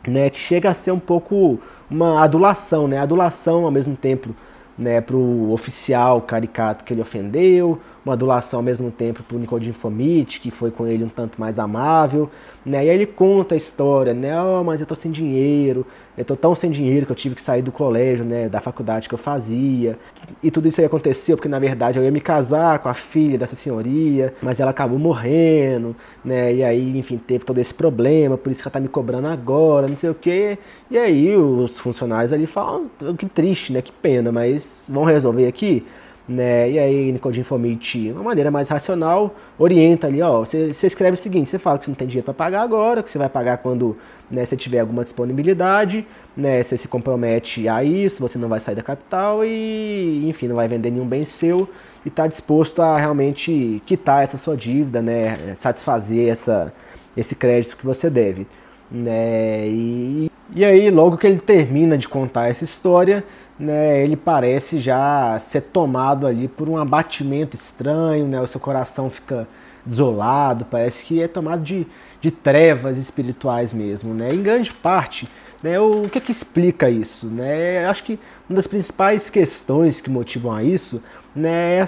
A: né, que chega a ser um pouco uma adulação, né, adulação ao mesmo tempo, né, para o oficial caricato que ele ofendeu, uma adulação ao mesmo tempo para o Nikodim Fomitch, que foi com ele um tanto mais amável, né, e aí ele conta a história, né, oh, mas eu tô sem dinheiro, eu tô tão sem dinheiro que eu tive que sair do colégio, né, da faculdade que eu fazia, e tudo isso aí aconteceu porque na verdade eu ia me casar com a filha dessa senhoria, mas ela acabou morrendo, né, e aí, enfim, teve todo esse problema, por isso que ela tá me cobrando agora, não sei o quê, e aí os funcionários ali falam, que triste, né, que pena, mas vamos resolver aqui? Né? E aí Nikodim Fomitch, de uma maneira mais racional, orienta ali, ó, você escreve o seguinte, você fala que você não tem dinheiro para pagar agora, que você vai pagar quando, né, você tiver alguma disponibilidade, né, você se compromete a isso, você não vai sair da capital e, enfim, não vai vender nenhum bem seu e está disposto a realmente quitar essa sua dívida, né, satisfazer esse crédito que você deve. Né? E aí, logo que ele termina de contar essa história, né, ele parece já ser tomado ali por um abatimento estranho, né, o seu coração fica desolado, parece que é tomado de trevas espirituais mesmo, né, em grande parte, né, o que que explica isso, né, eu acho que uma das principais questões que motivam a isso, né, é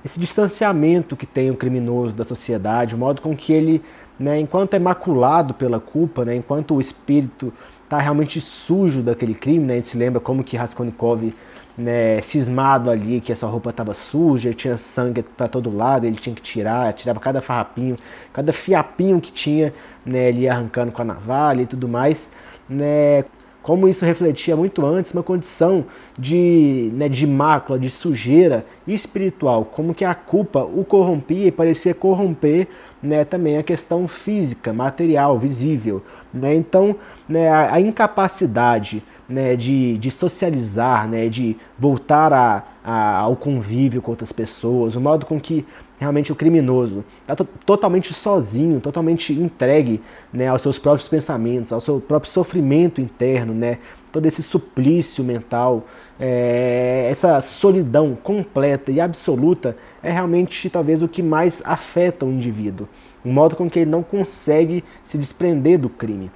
A: esse distanciamento que tem o criminoso da sociedade, o modo com que ele, né, enquanto é maculado pela culpa, né, enquanto o espírito tá realmente sujo daquele crime, né? A gente se lembra como que Raskolnikov, né, cismado ali que essa roupa estava suja, tinha sangue para todo lado, ele tinha que tirava cada farrapinho, cada fiapinho que tinha, né, ele ia arrancando com a navalha e tudo mais, né? Como isso refletia muito antes uma condição né, de mácula, de sujeira espiritual, como que a culpa o corrompia e parecia corromper, né, também a questão física, material, visível. Né? Então, né, a incapacidade, né, de socializar, né, de voltar ao convívio com outras pessoas, o modo com que realmente o criminoso está totalmente sozinho, totalmente entregue, né, aos seus próprios pensamentos, ao seu próprio sofrimento interno, né, todo esse suplício mental, essa solidão completa e absoluta é realmente talvez o que mais afeta o indivíduo, o modo com que ele não consegue se desprender do crime.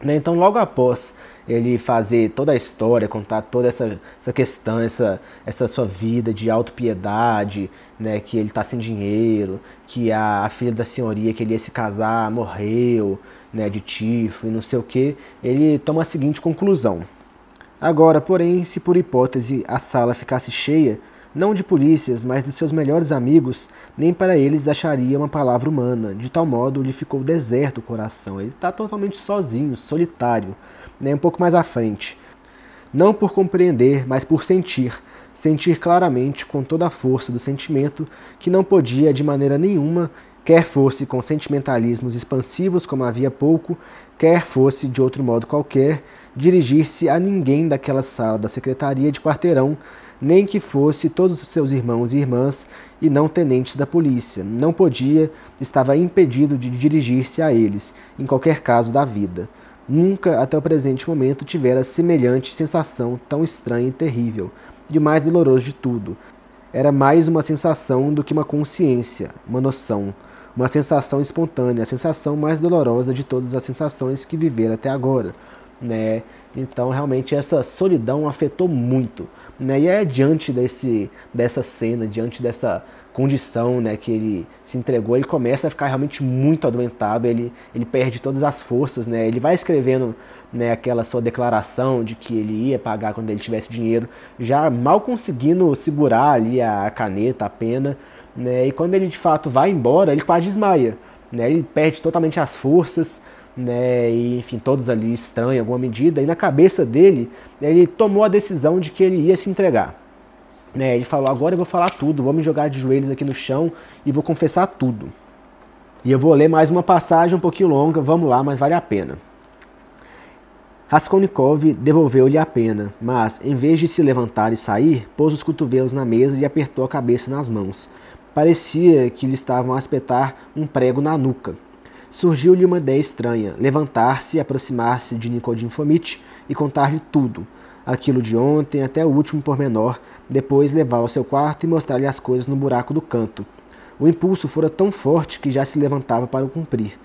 A: Né? Então, logo após ele fazer toda a história, contar toda essa questão, essa sua vida de autopiedade, né, que ele está sem dinheiro, que a filha da senhoria que ele ia se casar morreu, né, de tifo e não sei o que, ele toma a seguinte conclusão. Agora, porém, se por hipótese a sala ficasse cheia, não de polícias, mas de seus melhores amigos, nem para eles acharia uma palavra humana, de tal modo lhe ficou deserto o coração, ele está totalmente sozinho, solitário. Um pouco mais à frente. Não por compreender, mas por sentir claramente com toda a força do sentimento que não podia de maneira nenhuma, quer fosse com sentimentalismos expansivos como havia pouco, quer fosse de outro modo qualquer, dirigir-se a ninguém daquela sala da secretaria de quarteirão, nem que fosse todos os seus irmãos e irmãs e não tenentes da polícia. Não podia, estava impedido de dirigir-se a eles, em qualquer caso da vida. Nunca, até o presente momento, tivera semelhante sensação tão estranha e terrível. E o mais doloroso de tudo, era mais uma sensação do que uma consciência, uma noção, uma sensação espontânea, a sensação mais dolorosa de todas as sensações que vivera até agora. né? Então realmente essa solidão afetou muito, né? E é diante dessa cena, diante dessa condição, né, que ele se entregou, ele começa a ficar realmente muito adoentado, ele perde todas as forças, né? Ele vai escrevendo, né, aquela sua declaração de que ele ia pagar quando ele tivesse dinheiro, já mal conseguindo segurar ali a caneta, a pena, né? E quando ele de fato vai embora, ele quase desmaia, né? Ele perde totalmente as forças, né? E enfim, todos ali estranham em alguma medida, e na cabeça dele, ele tomou a decisão de que ele ia se entregar. Né, ele falou, agora eu vou falar tudo, vou me jogar de joelhos aqui no chão e vou confessar tudo. E eu vou ler mais uma passagem um pouquinho longa, vamos lá, mas vale a pena. Raskolnikov devolveu-lhe a pena, mas, em vez de se levantar e sair, pôs os cotovelos na mesa e apertou a cabeça nas mãos. Parecia que lhe estavam a espetar um prego na nuca. Surgiu-lhe uma ideia estranha, levantar-se e aproximar-se de Nikodim Fomitch e contar-lhe tudo, aquilo de ontem até o último pormenor, depois levá-lo ao seu quarto e mostrar-lhe as coisas no buraco do canto. O impulso fora tão forte que já se levantava para o cumprir.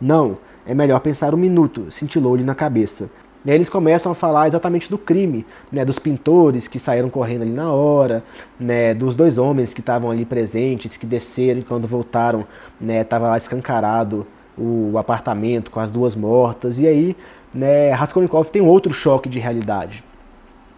A: Não, é melhor pensar um minuto, cintilou-lhe na cabeça. E aí eles começam a falar exatamente do crime, né, dos pintores que saíram correndo ali na hora, né, dos dois homens que estavam ali presentes, que desceram e quando voltaram, né, estava lá escancarado o apartamento com as duas mortas. E aí, né, Raskolnikov tem outro choque de realidade.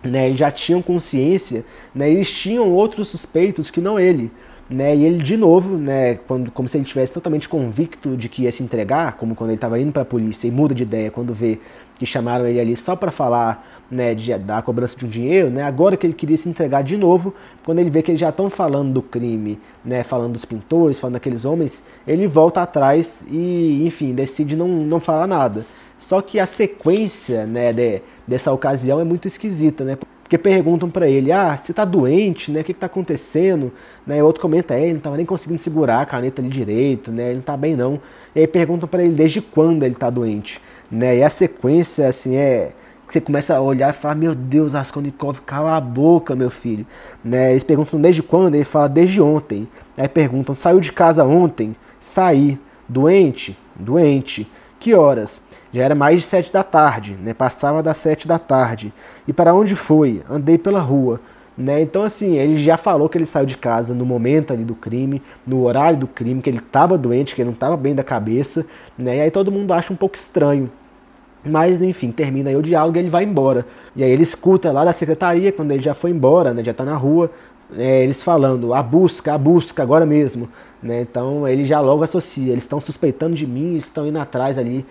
A: Né, eles já tinham consciência, né, eles tinham outros suspeitos que não ele. Né, e ele de novo, né, como se ele estivesse totalmente convicto de que ia se entregar, como quando ele estava indo para a polícia e muda de ideia quando vê que chamaram ele ali só para falar, né, da cobrança de um dinheiro, né, agora que ele queria se entregar de novo, quando ele vê que eles já estão falando do crime, né, falando dos pintores, falando daqueles homens, ele volta atrás e, enfim, decide não falar nada. Só que a sequência, né, dessa ocasião é muito esquisita, né? Porque perguntam pra ele, você tá doente, né? O que tá acontecendo? Né? E o outro comenta, ele não tava nem conseguindo segurar a caneta ali direito, né? Ele não tá bem não. E aí perguntam pra ele desde quando ele tá doente, né? E a sequência, assim, que você começa a olhar e falar, meu Deus, Raskolnikov, cala a boca, meu filho. Né? Eles perguntam desde quando, ele fala desde ontem. Aí perguntam, saiu de casa ontem? Saí. Doente? Doente. Que horas? Já era mais de 7 da tarde, né? Passava das 7 da tarde. E para onde foi? Andei pela rua. Né? Então, assim, ele já falou que ele saiu de casa no momento ali do crime, no horário do crime, que ele estava doente, que ele não estava bem da cabeça. Né? E aí todo mundo acha um pouco estranho. Mas, enfim, termina aí o diálogo e ele vai embora. E aí ele escuta lá da secretaria, quando ele já foi embora, né? Já está na rua, eles falando, a busca, agora mesmo. Né? Então ele já logo associa, eles estão suspeitando de mim, eles estão indo atrás ali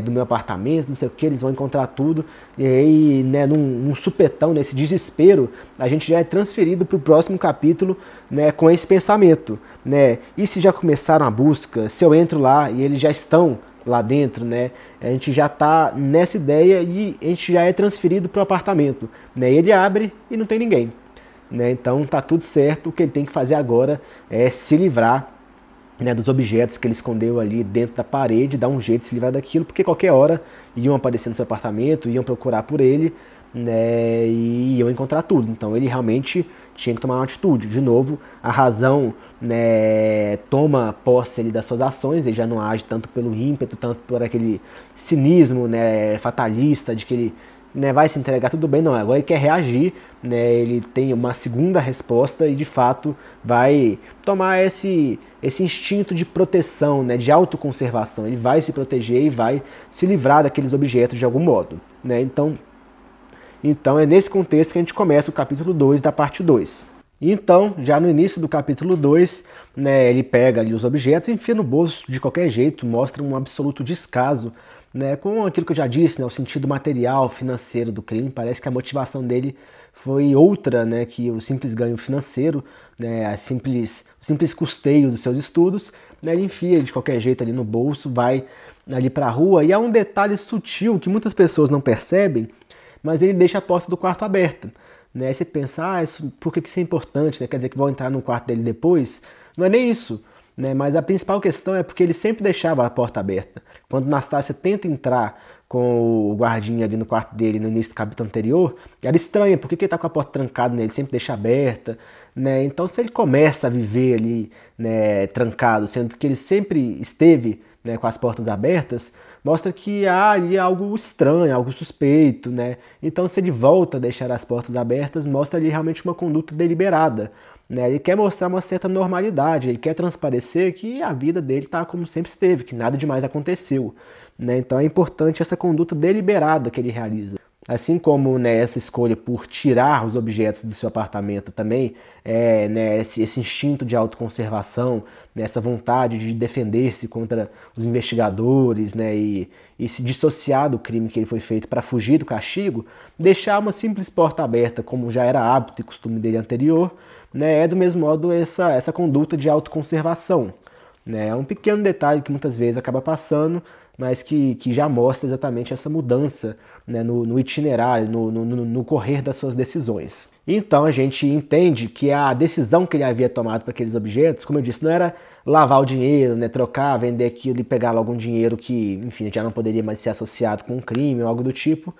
A: do meu apartamento, não sei o que, eles vão encontrar tudo. E aí, né, num supetão, nesse desespero, a gente já é transferido para o próximo capítulo, né, com esse pensamento. Né? E se já começaram a busca, se eu entro lá e eles já estão lá dentro, né, a gente já está nessa ideia e a gente já é transferido para o apartamento. Né? Ele abre e não tem ninguém. Né? Então tá tudo certo, o que ele tem que fazer agora é se livrar, né, dos objetos que ele escondeu ali dentro da parede, dar um jeito de se livrar daquilo, porque qualquer hora iam aparecer no seu apartamento, iam procurar por ele, né, e iam encontrar tudo. Então ele realmente tinha que tomar uma atitude. De novo, a razão, né, toma posse ali das suas ações, ele já não age tanto pelo ímpeto, tanto por aquele cinismo, né, fatalista de que ele, né, vai se entregar, tudo bem, não, agora ele quer reagir, né, ele tem uma segunda resposta e de fato vai tomar esse instinto de proteção, né, de autoconservação, ele vai se proteger e vai se livrar daqueles objetos de algum modo. Né, então é nesse contexto que a gente começa o capítulo 2 da parte 2. Então, já no início do capítulo 2, né, ele pega ali os objetos e enfia no bolso de qualquer jeito, mostra um absoluto descaso, né, com aquilo que eu já disse, né, o sentido material, financeiro do crime. Parece que a motivação dele foi outra, né, que o simples ganho financeiro, né, o simples custeio dos seus estudos. Né, ele enfia de qualquer jeito ali no bolso, vai ali para a rua, e há um detalhe sutil que muitas pessoas não percebem, mas ele deixa a porta do quarto aberta. Né, aí você pensa, por que isso é importante? Né, quer dizer que vão entrar no quarto dele depois? Não é nem isso. Né, mas a principal questão é porque ele sempre deixava a porta aberta. Quando Nastácia tenta entrar com o guardinha ali no quarto dele no início do capítulo anterior, era estranho, porque ele está com a porta trancada, né, ele sempre deixa aberta. Né, então se ele começa a viver ali, né, trancado, sendo que ele sempre esteve, né, com as portas abertas, mostra que há ali algo estranho, algo suspeito, né? Então, se ele volta a deixar as portas abertas, mostra ali realmente uma conduta deliberada, né? Ele quer mostrar uma certa normalidade, ele quer transparecer que a vida dele está como sempre esteve, que nada demais aconteceu, né? Então é importante essa conduta deliberada que ele realiza. Assim como, né, essa escolha por tirar os objetos do seu apartamento também, né, esse instinto de autoconservação, né, essa vontade de defender-se contra os investigadores, né, e se dissociar do crime que ele foi feito para fugir do castigo, deixar uma simples porta aberta, como já era hábito e costume dele anterior, né, é do mesmo modo essa conduta de autoconservação. Né? É um pequeno detalhe que muitas vezes acaba passando, mas que já mostra exatamente essa mudança, né, no itinerário, no correr das suas decisões. Então a gente entende que a decisão que ele havia tomado para aqueles objetos, como eu disse, não era lavar o dinheiro, né, trocar, vender aquilo e pegar logo um dinheiro que, enfim, já não poderia mais ser associado com um crime ou algo do tipo.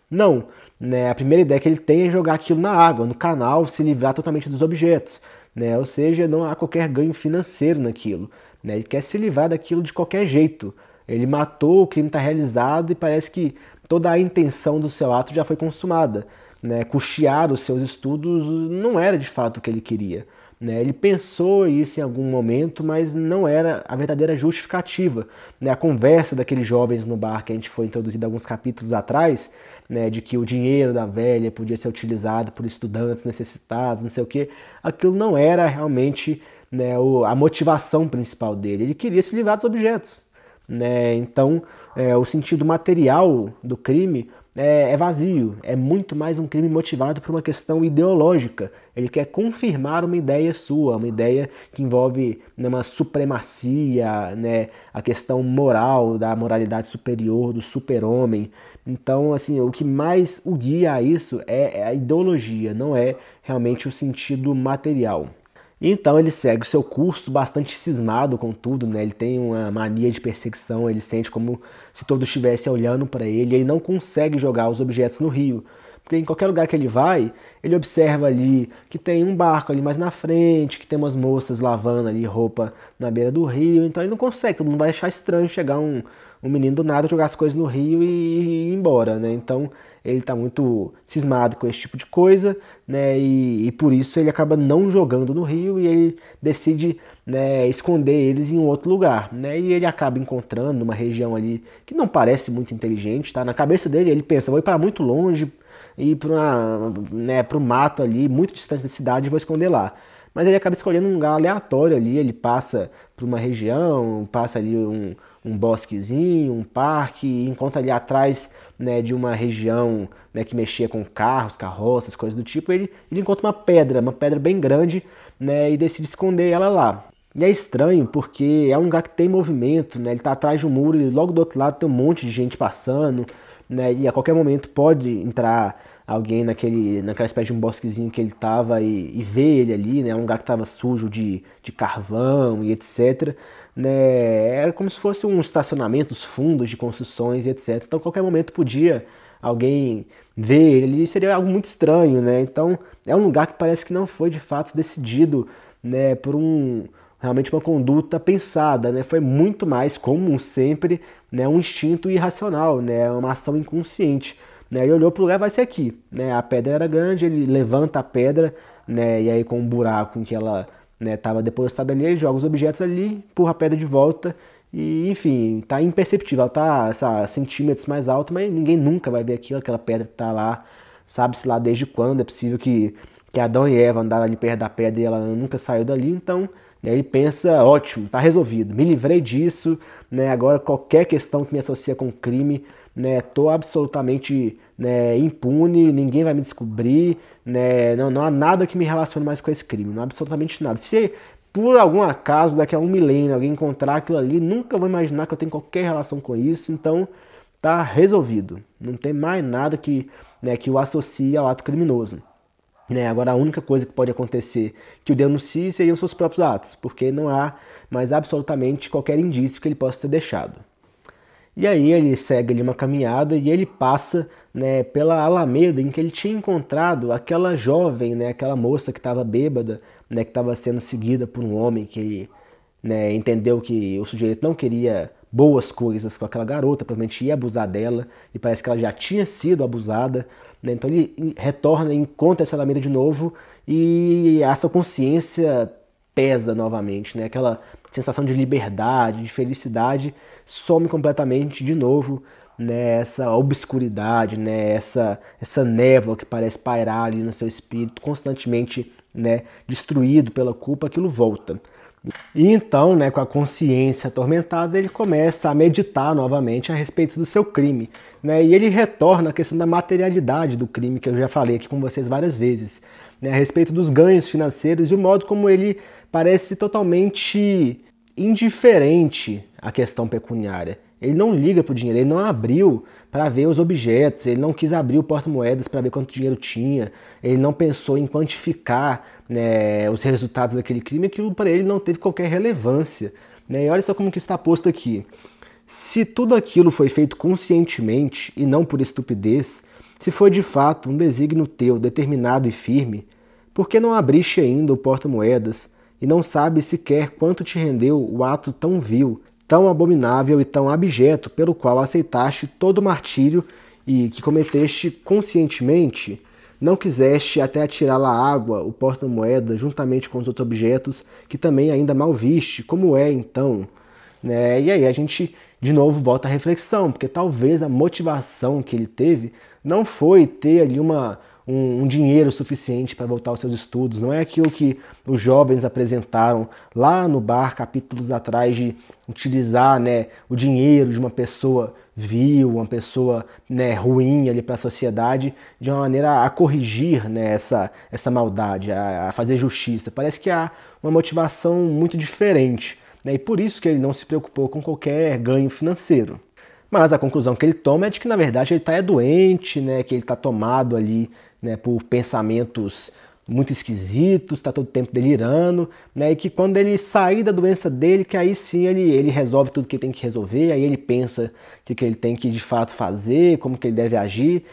A: Não, né, a primeira ideia que ele tem é jogar aquilo na água, no canal, se livrar totalmente dos objetos, né, ou seja, não há qualquer ganho financeiro naquilo, né, ele quer se livrar daquilo de qualquer jeito. Ele matou, o crime está realizado e parece que toda a intenção do seu ato já foi consumada, né, custear os seus estudos não era de fato o que ele queria, né, ele pensou isso em algum momento, mas não era a verdadeira justificativa, né, a conversa daqueles jovens no bar que a gente foi introduzido alguns capítulos atrás, né, de que o dinheiro da velha podia ser utilizado por estudantes necessitados, não sei o que, aquilo não era realmente, né, a motivação principal dele. Ele queria se livrar dos objetos, né? Então, o sentido material do crime é vazio, é muito mais um crime motivado por uma questão ideológica. Ele quer confirmar uma ideia sua, uma ideia que envolve, né, uma supremacia, né, a questão moral, da moralidade superior, do super-homem. Então, assim, o que mais o guia a isso é a ideologia, não é realmente o sentido material. Então ele segue o seu curso bastante cismado com tudo, né? Ele tem uma mania de perseguição, ele sente como se todos estivessem olhando para ele, e ele não consegue jogar os objetos no rio. Porque em qualquer lugar que ele vai, ele observa ali que tem um barco ali mais na frente, que tem umas moças lavando ali roupa na beira do rio, então ele não consegue, todo mundo vai achar estranho chegar um menino do nada jogar as coisas no rio e ir embora, né? Então ele está muito cismado com esse tipo de coisa, né? E por isso ele acaba não jogando no rio e ele decide, né, esconder eles em um outro lugar, né? E ele acaba encontrando uma região ali que não parece muito inteligente, tá? Na cabeça dele ele pensa, vou ir para muito longe, ir para, né, o mato ali, muito distante da cidade e vou esconder lá. Mas ele acaba escolhendo um lugar aleatório ali, ele passa por uma região, passa ali um bosquezinho, um parque, e encontra ali atrás, né, de uma região, né, que mexia com carros, carroças, coisas do tipo, ele encontra uma pedra bem grande, né, e decide esconder ela lá. E é estranho porque é um lugar que tem movimento, né, ele está atrás de um muro e logo do outro lado tem um monte de gente passando, né, e a qualquer momento pode entrar alguém naquela espécie de um bosquezinho que ele estava e ver ele ali, né, um lugar que estava sujo de carvão e etc., né, era como se fosse um estacionamento, os fundos de construções e etc. Então, a qualquer momento podia alguém ver ele, e seria algo muito estranho, né? Então, é um lugar que parece que não foi de fato decidido, né, por realmente uma conduta pensada, né? Foi muito mais, como sempre, né, um instinto irracional, né, uma ação inconsciente. Né? Ele olhou para o lugar, vai ser aqui, né? A pedra era grande, ele levanta a pedra, né, e aí com um buraco em que ela, né, estava depositada ali, ele joga os objetos ali, empurra a pedra de volta e, enfim, tá imperceptível, ela tá centímetros mais alto, mas ninguém nunca vai ver aquilo, aquela pedra tá lá, sabe-se lá desde quando, é possível que Adão e Eva andaram ali perto da pedra e ela nunca saiu dali, então, né, ele pensa, ótimo, tá resolvido, me livrei disso, né, agora qualquer questão que me associa com crime, né, tô absolutamente, né, impune, ninguém vai me descobrir, né, não há nada que me relacione mais com esse crime, não há absolutamente nada. Se por algum acaso daqui a 1 milênio alguém encontrar aquilo ali, nunca vou imaginar que eu tenho qualquer relação com isso, então tá resolvido, não tem mais nada que, né, que o associe ao ato criminoso. Né, agora a única coisa que pode acontecer que o denuncie seriam seus próprios atos, porque não há mais absolutamente qualquer indício que ele possa ter deixado. E aí ele segue ali uma caminhada e ele passa, né, pela Alameda em que ele tinha encontrado aquela jovem, né, aquela moça que estava bêbada, né, que estava sendo seguida por um homem que, né, entendeu que o sujeito não queria boas coisas com aquela garota, provavelmente ia abusar dela, e parece que ela já tinha sido abusada, né? Então ele retorna, encontra essa Alameda de novo, e a sua consciência pesa novamente, né? Aquela sensação de liberdade, de felicidade, some completamente de novo, né? Essa obscuridade, né? Essa névoa que parece pairar ali no seu espírito, constantemente, né, destruído pela culpa, aquilo volta. E então, né, com a consciência atormentada, ele começa a meditar novamente a respeito do seu crime, né, e ele retorna à questão da materialidade do crime, que eu já falei aqui com vocês várias vezes, né, a respeito dos ganhos financeiros e o modo como ele parece totalmente indiferente à questão pecuniária. Ele não liga para o dinheiro, ele não abriu para ver os objetos, ele não quis abrir o porta-moedas para ver quanto dinheiro tinha, ele não pensou em quantificar, né, os resultados daquele crime, aquilo para ele não teve qualquer relevância, né? E olha só como que está posto aqui. Se tudo aquilo foi feito conscientemente e não por estupidez, se foi de fato um desígnio teu determinado e firme, por que não abriste ainda o porta-moedas e não sabes sequer quanto te rendeu o ato tão vil, tão abominável e tão abjeto pelo qual aceitaste todo o martírio e que cometeste conscientemente? Não quiseste até atirá-la à água, o porta-moeda, juntamente com os outros objetos, que também ainda mal viste, como é então? Né? E aí a gente de novo volta à reflexão, porque talvez a motivação que ele teve não foi ter ali um dinheiro suficiente para voltar aos seus estudos, não é aquilo que os jovens apresentaram lá no bar capítulos atrás, de utilizar, né, o dinheiro de uma pessoa vil, uma pessoa, né, ruim ali para a sociedade, de uma maneira a corrigir, né, essa maldade, a fazer justiça. Parece que há uma motivação muito diferente, né, e por isso que ele não se preocupou com qualquer ganho financeiro. Mas a conclusão que ele toma é de que, na verdade, ele está doente, né, que ele está tomado ali, né, por pensamentos muito esquisitos, está todo tempo delirando, né, e que quando ele sair da doença dele, que aí sim ele resolve tudo que ele tem que resolver, aí ele pensa o que ele tem que de fato fazer, como que ele deve agir,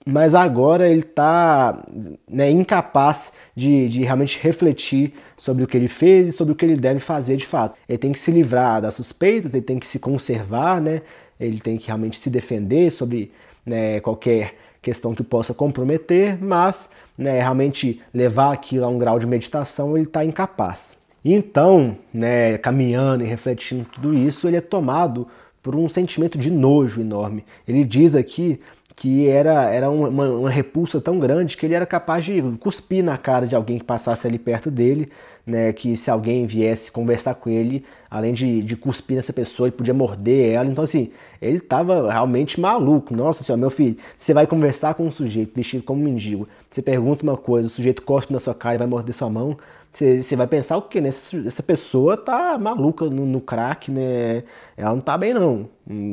A: mas agora ele está, né, incapaz de realmente refletir sobre o que ele fez e sobre o que ele deve fazer de fato. Ele tem que se livrar das suspeitas, ele tem que se conservar, né, ele tem que realmente se defender sobre, né, qualquer questão que possa comprometer, mas, né, realmente levar aquilo a um grau de meditação, ele está incapaz. Então, né, caminhando e refletindo tudo isso, ele é tomado por um sentimento de nojo enorme. Ele diz aqui que era uma repulsa tão grande que ele era capaz de cuspir na cara de alguém que passasse ali perto dele, né, que se alguém viesse conversar com ele, além de cuspir nessa pessoa, ele podia morder ela. Então, assim, ele estava realmente maluco. Nossa senhora, meu filho, você vai conversar com um sujeito vestido como um mendigo, você pergunta uma coisa, o sujeito cospe na sua cara e vai morder sua mão, você vai pensar o quê, né? Essa pessoa tá maluca no crack, né? Ela não tá bem, não.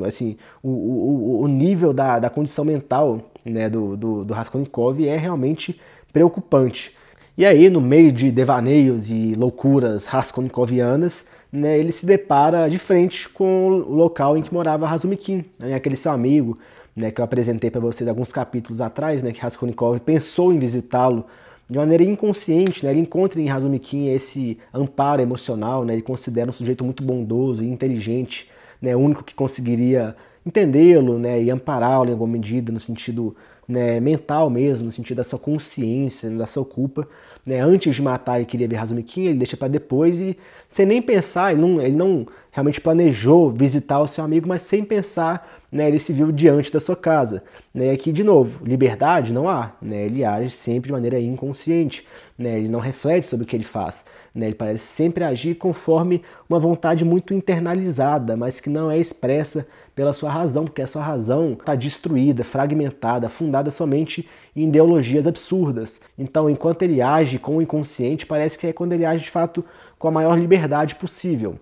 A: Assim, o nível da condição mental, né, do Raskolnikov é realmente preocupante. E aí, no meio de devaneios e loucuras raskolnikovianas, né, ele se depara de frente com o local em que morava Razumikin, né, aquele seu amigo, né, que eu apresentei para vocês alguns capítulos atrás, né, que Raskolnikov pensou em visitá-lo de maneira inconsciente, né, ele encontra em Razumikin esse amparo emocional, né, ele considera um sujeito muito bondoso e inteligente, né, o único que conseguiria entendê-lo, né, e ampará-lo em alguma medida, no sentido, né, mental mesmo, no sentido da sua consciência, da sua culpa, né. Antes de matar, ele queria ver Razumikin, ele deixa para depois e, sem nem pensar, ele não realmente planejou visitar o seu amigo, mas sem pensar, né, ele se viu diante da sua casa, né. E aqui, de novo, liberdade não há, né, ele age sempre de maneira inconsciente, né, ele não reflete sobre o que ele faz, né, ele parece sempre agir conforme uma vontade muito internalizada, mas que não é expressa pela sua razão, porque a sua razão está destruída, fragmentada, fundada somente em ideologias absurdas. Então, enquanto ele age com o inconsciente, parece que é quando ele age de fato com a maior liberdade possível,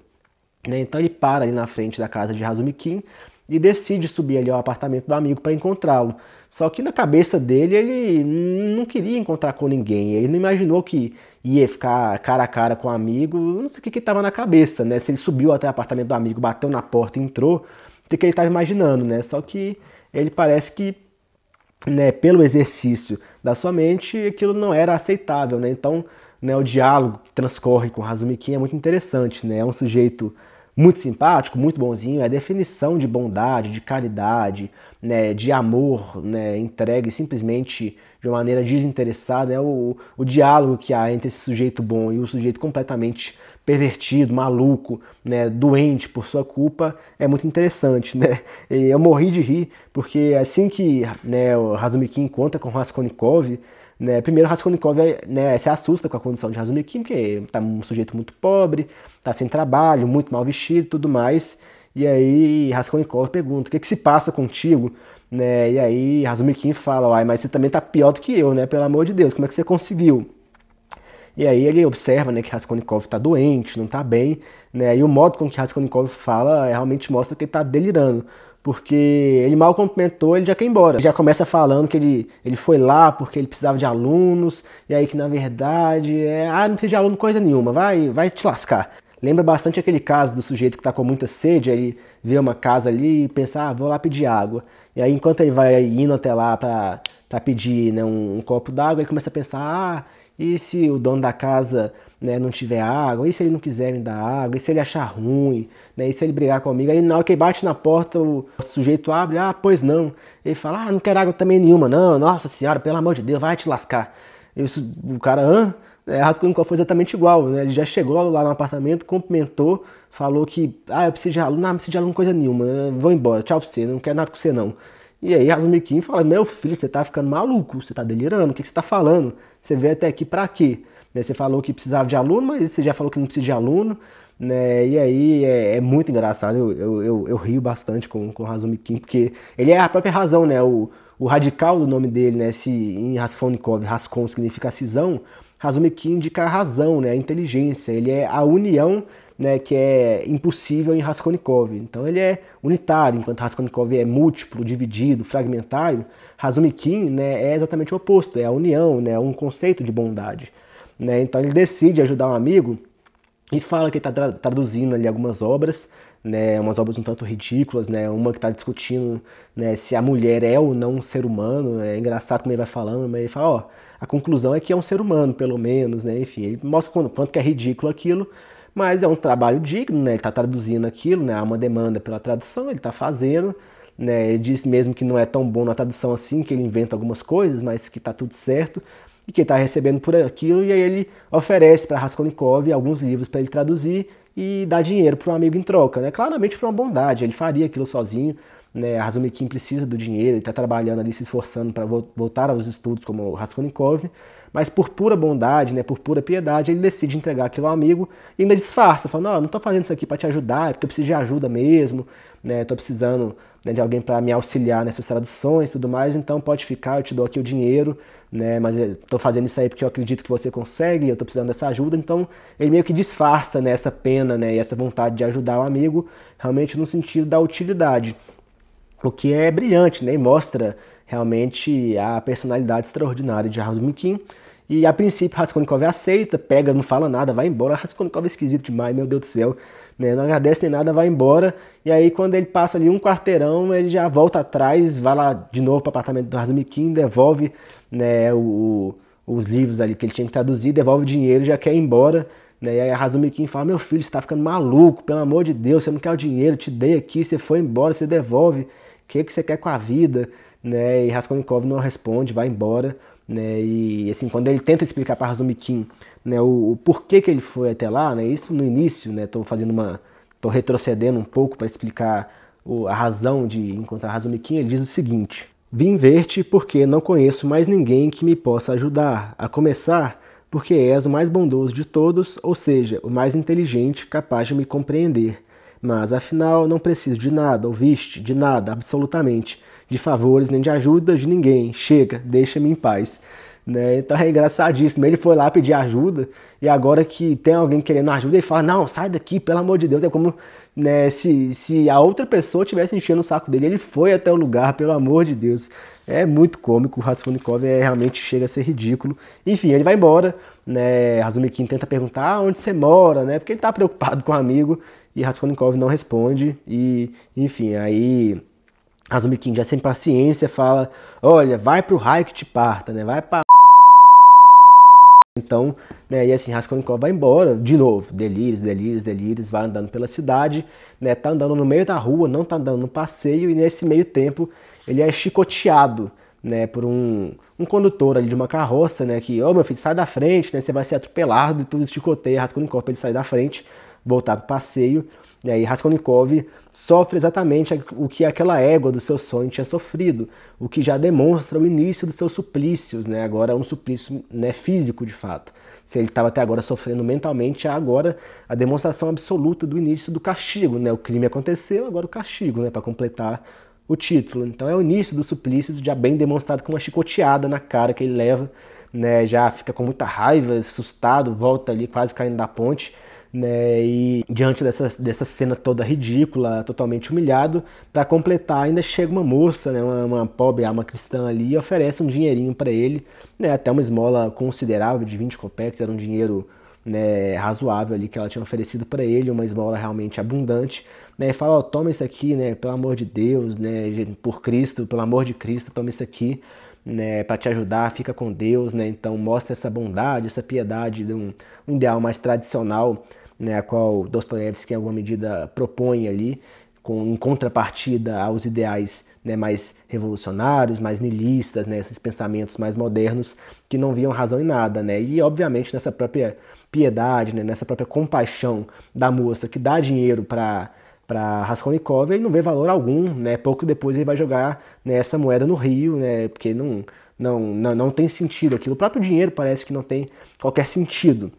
A: né. Então ele para ali na frente da casa de Razumikin e decide subir ali ao apartamento do amigo para encontrá-lo. Só que na cabeça dele, ele não queria encontrar com ninguém, ele não imaginou que ia ficar cara a cara com o amigo, não sei o que estava na cabeça, né? Se ele subiu até o apartamento do amigo, bateu na porta e entrou, o que ele estava imaginando, né? Só que ele parece que, né, pelo exercício da sua mente, aquilo não era aceitável, né? Então, né, o diálogo que transcorre com Razumikin é muito interessante, né? É um sujeito muito simpático, muito bonzinho, é a definição de bondade, de caridade, né, de amor, né, entregue simplesmente de uma maneira desinteressada. É o diálogo que há entre esse sujeito bom e o sujeito completamente pervertido, maluco, né, doente por sua culpa, é muito interessante, né? E eu morri de rir, porque assim que, né, o Razumikin encontra com Raskolnikov, né, primeiro Raskolnikov, né, se assusta com a condição de Razumikin, porque tá um sujeito muito pobre, tá sem trabalho, muito mal vestido e tudo mais, e aí Raskolnikov pergunta, o que se passa contigo? Né, e aí Razumikin fala, uai, mas você também tá pior do que eu, né, pelo amor de Deus, como é que você conseguiu? E aí ele observa, né, que Raskolnikov está doente, não está bem, né, e o modo com que Raskolnikov fala realmente mostra que ele está delirando, porque ele mal cumprimentou, ele já quer ir embora. Ele já começa falando que ele foi lá porque ele precisava de alunos, e aí que na verdade não precisa de aluno coisa nenhuma, vai te lascar. Lembra bastante aquele caso do sujeito que está com muita sede, aí ele vê uma casa ali e pensa, vou lá pedir água. E aí enquanto ele vai indo até lá para pedir, né, um copo d'água, ele começa a pensar, e se o dono da casa, né, não tiver água? E se ele não quiser me dar água? E se ele achar ruim? Né? E se ele brigar comigo? Aí na hora que ele bate na porta, o sujeito abre, pois não. Ele fala, não quero água também nenhuma, não. Nossa senhora, pelo amor de Deus, vai te lascar. E o cara, Raskolnikov foi exatamente igual, né? Ele já chegou lá no apartamento, cumprimentou, falou que, eu preciso de aluno, não preciso de aluno coisa nenhuma, vou embora, tchau pra você, não quero nada com você não. E aí Razumikin fala, meu filho, você tá ficando maluco, você tá delirando, o que você tá falando? Você veio até aqui pra quê? Né, você falou que precisava de aluno, mas você já falou que não precisa de aluno, né? E aí é muito engraçado, eu rio bastante com o Razumikin, porque ele é a própria razão, né? O radical do nome dele, né? Se em Raskolnikov, Raskol significa cisão, Razumikin indica a razão, né? A inteligência, ele é a união, né, que é impossível em Raskolnikov. Então ele é unitário, enquanto Raskolnikov é múltiplo, dividido, fragmentário, Razumikin, né, é exatamente o oposto, é a união, né, um conceito de bondade. Né? Então ele decide ajudar um amigo e fala que está traduzindo ali algumas obras, né, umas obras um tanto ridículas, né, uma que está discutindo, né, se a mulher é ou não um ser humano. É engraçado como ele vai falando, mas ele fala, a conclusão é que é um ser humano, pelo menos, né, enfim, ele mostra quanto que é ridículo aquilo, mas é um trabalho digno, né? Ele está traduzindo aquilo, né? Há uma demanda pela tradução, ele está fazendo, né? Ele diz mesmo que não é tão bom na tradução assim, que ele inventa algumas coisas, mas que está tudo certo e que ele está recebendo por aquilo, e aí ele oferece para Raskolnikov alguns livros para ele traduzir e dar dinheiro para um amigo em troca, né? Claramente por uma bondade, ele faria aquilo sozinho, né? Razumikin precisa do dinheiro, ele está trabalhando ali, se esforçando para voltar aos estudos como Raskolnikov, mas por pura bondade, né, por pura piedade, ele decide entregar aquilo ao amigo e ainda disfarça, falando, não estou fazendo isso aqui para te ajudar, é porque eu preciso de ajuda mesmo, né, estou precisando, né, de alguém para me auxiliar nessas traduções e tudo mais, então pode ficar, eu te dou aqui o dinheiro, né, mas estou fazendo isso aí porque eu acredito que você consegue, eu estou precisando dessa ajuda. Então ele meio que disfarça, né, essa pena, né, e essa vontade de ajudar o amigo, realmente no sentido da utilidade, o que é brilhante, né, e mostra realmente a personalidade extraordinária de Razumikin. E a princípio Raskolnikov aceita, pega, não fala nada, vai embora. Raskolnikov é esquisito demais, meu Deus do céu, né? Não agradece nem nada, vai embora. E aí quando ele passa ali um quarteirão, ele já volta atrás, vai lá de novo para o apartamento do Razumikin, devolve, né, os livros ali que ele tinha que traduzir, devolve o dinheiro, já quer ir embora. Né? E aí a Razumikin fala, meu filho, você tá ficando maluco, pelo amor de Deus, você não quer o dinheiro, eu te dei aqui, você foi embora, você devolve, o que você quer com a vida? Né? E Raskolnikov não responde, vai embora. Né? E assim, quando ele tenta explicar para Razumikin, né, o porquê que ele foi até lá, né, isso no início, né, tô retrocedendo um pouco para explicar a razão de encontrar Razumikin, ele diz o seguinte: vim ver-te porque não conheço mais ninguém que me possa ajudar, a começar porque és o mais bondoso de todos, ou seja, o mais inteligente, capaz de me compreender. Mas afinal não preciso de nada, ouviste? De nada, absolutamente. De favores nem de ajuda de ninguém. Chega, deixa-me em paz. Né? Então é engraçadíssimo. Ele foi lá pedir ajuda e agora que tem alguém querendo ajuda, ele fala, não, sai daqui, pelo amor de Deus. É como, né, se a outra pessoa tivesse enchendo o saco dele, ele foi até o lugar, pelo amor de Deus. É muito cômico, o Raskolnikov realmente chega a ser ridículo. Enfim, ele vai embora, né? Razumikin tenta perguntar onde você mora, né? Porque ele tá preocupado com o amigo e Raskolnikov não responde. E, enfim, aí Razumikin já sem paciência fala, olha, vai pro raio que te parta, né? Vai pra... Então, né, e assim, Raskolnikov vai embora, de novo, delírios, vai andando pela cidade, né, tá andando no meio da rua, não tá andando no passeio, e nesse meio tempo ele é chicoteado, né, por um condutor ali de uma carroça, né, que, ô meu filho, sai da frente, né, você vai ser atropelado, e tudo chicoteia Raskolnikov pra ele sair da frente, voltar pro passeio. E aí Raskolnikov sofre exatamente o que aquela égua do seu sonho tinha sofrido, o que já demonstra o início dos seus suplícios, né? Agora é um suplício, né, físico de fato. Se ele estava até agora sofrendo mentalmente, é agora a demonstração absoluta do início do castigo, né? O crime aconteceu, agora o castigo, né, para completar o título. Então é o início do suplício, já bem demonstrado com uma chicoteada na cara que ele leva, né? Já fica com muita raiva, assustado, volta ali quase caindo da ponte, né, e diante dessa cena toda ridícula, totalmente humilhado, para completar ainda chega uma moça, né, uma pobre alma cristã ali, e oferece um dinheirinho para ele, né, até uma esmola considerável de 20 kopecks, era um dinheiro, né, razoável ali que ela tinha oferecido para ele, uma esmola realmente abundante, né, e fala, ó, toma isso aqui, né, pelo amor de Deus, né, por Cristo, pelo amor de Cristo, toma isso aqui, né, para te ajudar, fica com Deus, né, então mostra essa bondade, essa piedade de um ideal mais tradicional, né, a qual Dostoiévski em alguma medida propõe ali, em contrapartida aos ideais, né, mais revolucionários, mais nihilistas, né, esses pensamentos mais modernos que não viam razão em nada, né, e obviamente nessa própria piedade, né, nessa própria compaixão da moça que dá dinheiro para Raskolnikov, ele não vê valor algum, né, pouco depois ele vai jogar, né, essa moeda no rio, né, porque não tem sentido aquilo, o próprio dinheiro parece que não tem qualquer sentido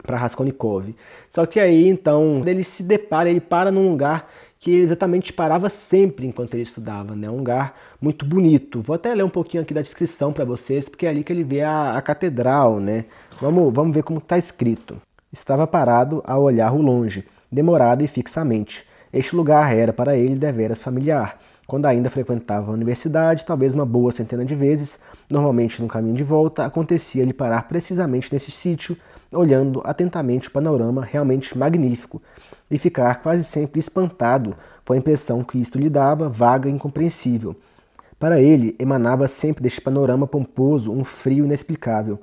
A: para Raskolnikov. Só que aí, então, ele se depara, ele para num lugar que ele exatamente parava sempre enquanto ele estudava, né? Um lugar muito bonito. Vou até ler um pouquinho aqui da descrição para vocês, porque é ali que ele vê a catedral, né? Vamos ver como está escrito. Estava parado a olhar ao longe, demorado e fixamente. Este lugar era para ele deveras familiar. Quando ainda frequentava a universidade, talvez uma boa centena de vezes, normalmente no caminho de volta, acontecia-lhe parar precisamente nesse sítio, olhando atentamente o panorama realmente magnífico, e ficar quase sempre espantado com a impressão que isto lhe dava, vaga e incompreensível. Para ele, emanava sempre deste panorama pomposo um frio inexplicável.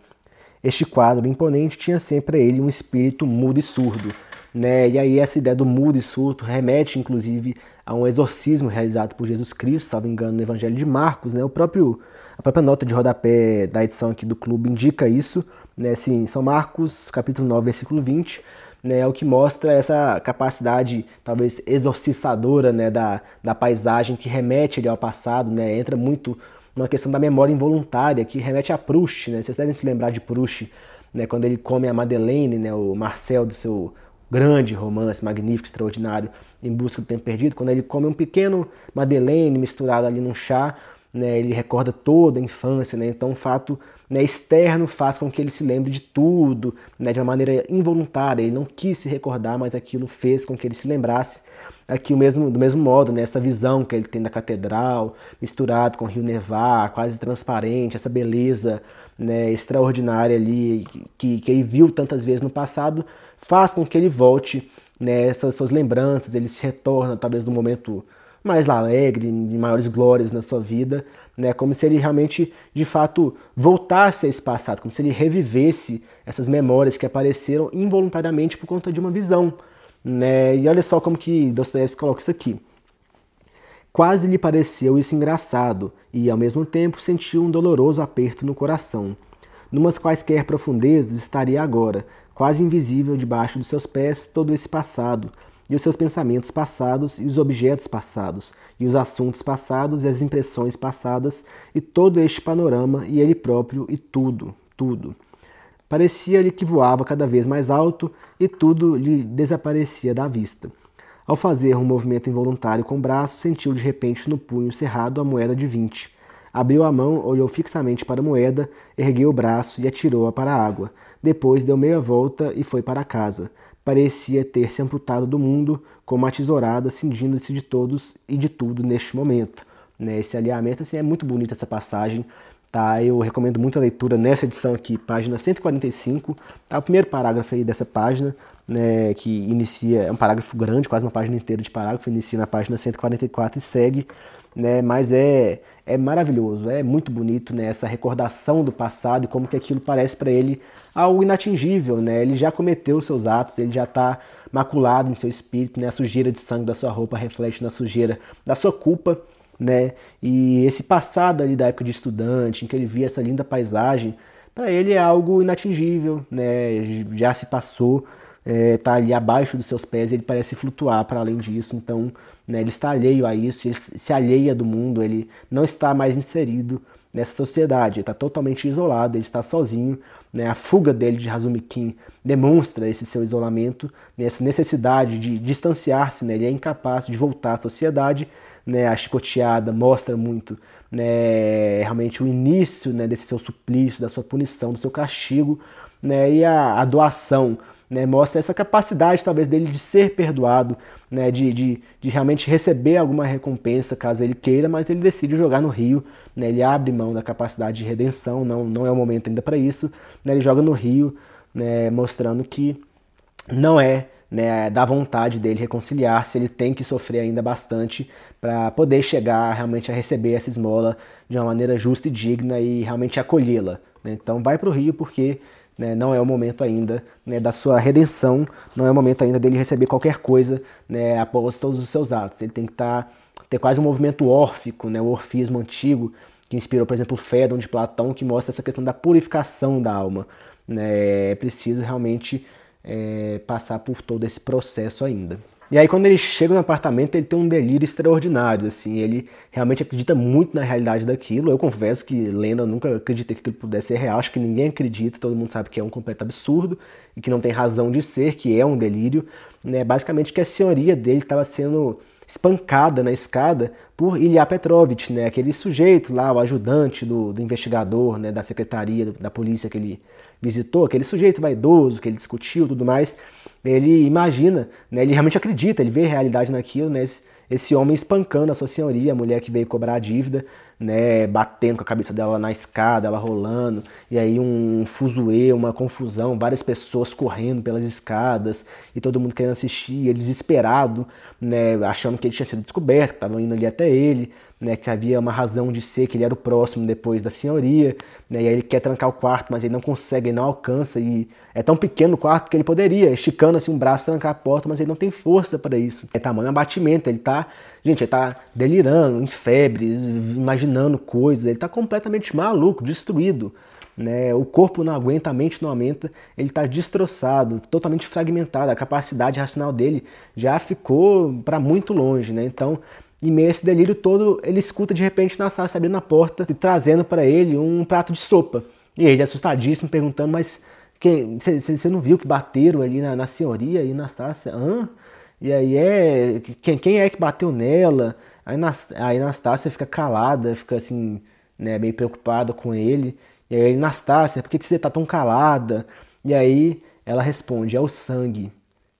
A: Este quadro imponente tinha sempre a ele um espírito mudo e surdo, né? E aí essa ideia do mudo e surdo remete, inclusive, a um exorcismo realizado por Jesus Cristo, salvo engano, no Evangelho de Marcos, né? A própria nota de rodapé da edição aqui do clube indica isso, né? Assim, São Marcos, capítulo 9, versículo 20, né? É o que mostra essa capacidade, talvez, exorcistadora, né? da paisagem que remete ali ao passado, né? Entra muito numa questão da memória involuntária, que remete a Proust, né? Vocês devem se lembrar de Proust, né? Quando ele come a Madeleine, né? O Marcel do seu grande romance, magnífico, extraordinário, Em Busca do Tempo Perdido, quando ele come um pequeno Madeleine misturado ali num chá, né, ele recorda toda a infância, né, então um fato, né, externo faz com que ele se lembre de tudo, né, de uma maneira involuntária, ele não quis se recordar, mas aquilo fez com que ele se lembrasse. Aqui do mesmo modo, né, essa visão que ele tem da catedral, misturado com o rio Nevar, quase transparente, essa beleza, né, extraordinária ali, que ele viu tantas vezes no passado, faz com que ele volte, né, essas suas lembranças, ele se retorna talvez no momento mais alegre, de maiores glórias na sua vida, né, como se ele realmente, de fato, voltasse a esse passado, como se ele revivesse essas memórias que apareceram involuntariamente por conta de uma visão, né, e olha só como que Dostoiévski coloca isso aqui. Quase lhe pareceu isso engraçado e, ao mesmo tempo, sentiu um doloroso aperto no coração. Numas quaisquer profundezas estaria agora, quase invisível debaixo dos seus pés, todo esse passado, e os seus pensamentos passados, e os objetos passados, e os assuntos passados, e as impressões passadas, e todo este panorama, e ele próprio, e tudo, tudo. Parecia-lhe que voava cada vez mais alto, e tudo lhe desaparecia da vista. Ao fazer um movimento involuntário com o braço, sentiu de repente no punho cerrado a moeda de 20. Abriu a mão, olhou fixamente para a moeda, ergueu o braço e atirou-a para a água. Depois deu meia volta e foi para casa. Parecia ter se amputado do mundo, como uma tesourada, cingindo-se de todos e de tudo neste momento. Né, esse alinhamento, assim, é muito bonita essa passagem. Tá? Eu recomendo muito a leitura nessa edição aqui, página 145. Tá? O primeiro parágrafo aí dessa página, né, que inicia, é um parágrafo grande, quase uma página inteira de parágrafo, inicia na página 144 e segue, né, mas é maravilhoso, é muito bonito, né, essa recordação do passado e como que aquilo parece para ele algo inatingível, né, ele já cometeu seus atos, ele já está maculado em seu espírito, né, a sujeira de sangue da sua roupa reflete na sujeira da sua culpa, né, e esse passado ali da época de estudante, em que ele via essa linda paisagem, para ele é algo inatingível, né, já se passou, tá ali abaixo dos seus pés, ele parece flutuar para além disso, então, né, ele está alheio a isso, ele se alheia do mundo, ele não está mais inserido nessa sociedade, ele está totalmente isolado, ele está sozinho, né, a fuga dele de Razumikin demonstra esse seu isolamento, né, essa necessidade de distanciar-se, né, ele é incapaz de voltar à sociedade, né, a chicoteada mostra muito, né, realmente o início, né, desse seu suplício, da sua punição, do seu castigo, né, e a doação, né, mostra essa capacidade talvez dele de ser perdoado, né, de realmente receber alguma recompensa caso ele queira, mas ele decide jogar no rio, né, ele abre mão da capacidade de redenção, não é o momento ainda para isso, né, ele joga no rio, né, mostrando que não é, né, da vontade dele reconciliar-se, ele tem que sofrer ainda bastante para poder chegar realmente a receber essa esmola de uma maneira justa e digna e realmente acolhê-la, né. Então vai para o rio porque, né, não é o momento ainda, né, da sua redenção, não é o momento ainda dele receber qualquer coisa, né, após todos os seus atos. Ele tem que ter quase um movimento órfico, né, o orfismo antigo, que inspirou, por exemplo, o Fédon de Platão, que mostra essa questão da purificação da alma. Né, é preciso realmente passar por todo esse processo ainda. E aí quando ele chega no apartamento, ele tem um delírio extraordinário, assim, ele realmente acredita muito na realidade daquilo. Eu confesso que lendo, eu nunca acreditei que aquilo pudesse ser real, acho que ninguém acredita, todo mundo sabe que é um completo absurdo e que não tem razão de ser, que é um delírio, né? Basicamente que a senhoria dele estava sendo espancada na escada por Ilya Petrovich, né? Aquele sujeito lá, o ajudante do investigador, né? Da secretaria da polícia que ele visitou, aquele sujeito vaidoso que ele discutiu e tudo mais, ele imagina, né, ele realmente acredita, ele vê realidade naquilo, né, esse homem espancando a sua senhoria, a mulher que veio cobrar a dívida, né, batendo com a cabeça dela na escada, ela rolando, e aí um fuzuê, uma confusão, várias pessoas correndo pelas escadas, e todo mundo querendo assistir, ele desesperado, né, achando que ele tinha sido descoberto, que estavam indo ali até ele, né, que havia uma razão de ser, que ele era o próximo depois da senhoria, né, e aí ele quer trancar o quarto, mas ele não consegue, ele não alcança, e é tão pequeno o quarto que ele poderia, esticando assim um braço, trancar a porta, mas ele não tem força para isso. É tamanho abatimento, ele tá delirando, em febres, imaginando coisas, ele tá completamente maluco, destruído. Né, o corpo não aguenta, a mente não aumenta, ele está destroçado, totalmente fragmentado, a capacidade racional dele já ficou para muito longe, né? Então, em meio a esse delírio todo, ele escuta de repente Nastácia abrindo a porta e trazendo para ele um prato de sopa. E ele, assustadíssimo, perguntando, mas você não viu que bateram ali na senhoria? E Nastácia, hã? E aí quem é que bateu nela? Aí Nastácia fica calada, fica assim, né, meio preocupada com ele. E aí, Nastácia, por que você tá tão calada? E aí ela responde, é o sangue.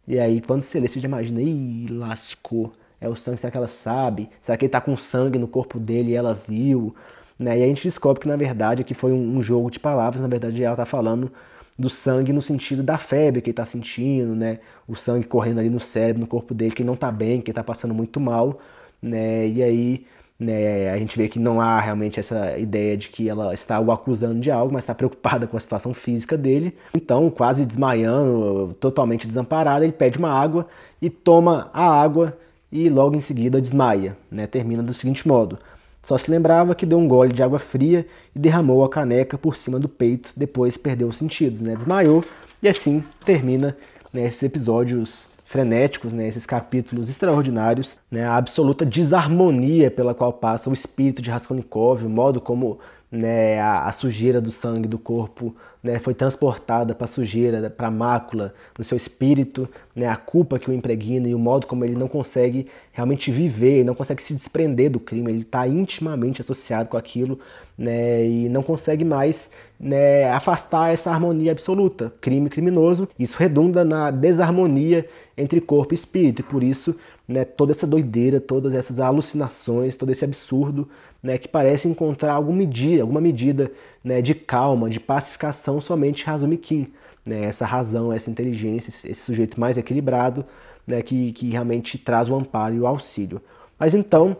A: E aí quando você lê, você já imagina, ih, lascou. É o sangue, será que ela sabe? Será que ele tá com sangue no corpo dele e ela viu? Né? E aí a gente descobre que na verdade aqui foi um jogo de palavras, na verdade ela tá falando do sangue no sentido da febre que ele tá sentindo, né? O sangue correndo ali no cérebro, no corpo dele, que ele não tá bem, que ele tá passando muito mal, né? E aí, né, a gente vê que não há realmente essa ideia de que ela está o acusando de algo, mas está preocupada com a situação física dele. Então, quase desmaiando, totalmente desamparado, ele pede uma água e toma a água e logo em seguida desmaia, né? Termina do seguinte modo: só se lembrava que deu um gole de água fria e derramou a caneca por cima do peito, depois perdeu os sentidos, né? Desmaiou, e assim termina, né, esses episódios frenéticos, né, esses capítulos extraordinários, né, a absoluta desarmonia pela qual passa o espírito de Raskolnikov, o modo como, né, a sujeira do sangue do corpo, né, foi transportada para a sujeira, para a mácula no seu espírito, né, a culpa que o impregna e o modo como ele não consegue realmente viver, não consegue se desprender do crime, ele está intimamente associado com aquilo, né, e não consegue mais, né, afastar essa harmonia absoluta, crime criminoso. Isso redunda na desarmonia entre corpo e espírito, e por isso, né, toda essa doideira, todas essas alucinações, todo esse absurdo, né, que parece encontrar alguma medida, né, de calma, de pacificação somente em Razumikin. né, essa razão, essa inteligência, esse sujeito mais equilibrado, né, que realmente traz o amparo e o auxílio. Mas então,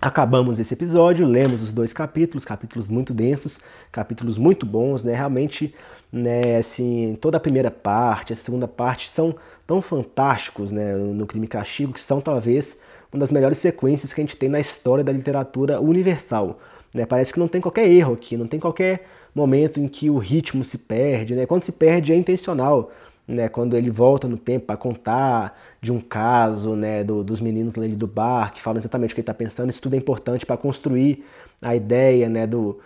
A: acabamos esse episódio, lemos os 2 capítulos, capítulos muito densos, capítulos muito bons, né? Realmente, né, assim, toda a primeira parte, essa segunda parte são tão fantásticos, né, no Crime e Castigo, que são talvez uma das melhores sequências que a gente tem na história da literatura universal, né? Parece que não tem qualquer erro aqui, não tem qualquer momento em que o ritmo se perde, né? Quando se perde é intencional, né, quando ele volta no tempo para contar de um caso, né, dos meninos ali do bar, que falam exatamente o que ele está pensando. Isso tudo é importante para construir a ideia, né, do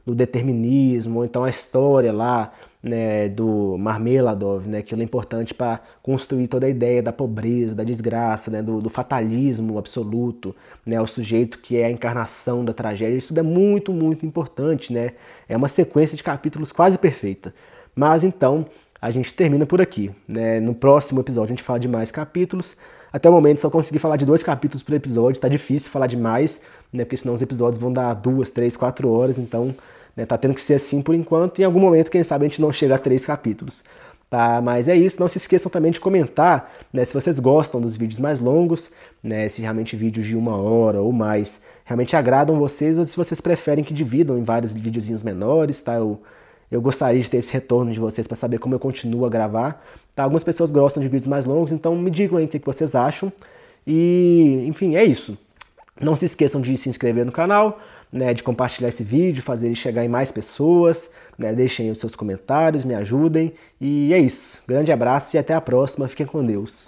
A: determinismo, ou então a história lá, né, do Marmeladov, né, que é importante para construir toda a ideia da pobreza, da desgraça, né, do fatalismo absoluto, né, o sujeito que é a encarnação da tragédia. Isso tudo é muito, muito importante, né? É uma sequência de capítulos quase perfeita. Mas então, a gente termina por aqui, né? No próximo episódio a gente fala de mais capítulos. Até o momento só consegui falar de 2 capítulos por episódio, tá difícil falar de mais, né? Porque senão os episódios vão dar 2, 3, 4 horas, então, né, tá tendo que ser assim por enquanto. Em algum momento, quem sabe, a gente não chega a 3 capítulos. Tá? Mas é isso, não se esqueçam também de comentar, né, se vocês gostam dos vídeos mais longos, né, se realmente vídeos de 1 hora ou mais realmente agradam vocês, ou se vocês preferem que dividam em vários videozinhos menores, tá? Eu gostaria de ter esse retorno de vocês para saber como eu continuo a gravar. Tá? Algumas pessoas gostam de vídeos mais longos, então me digam aí o que vocês acham. E, enfim, é isso. Não se esqueçam de se inscrever no canal, né, de compartilhar esse vídeo, fazer ele chegar em mais pessoas, né, deixem os seus comentários, me ajudem. E é isso. Grande abraço e até a próxima. Fiquem com Deus.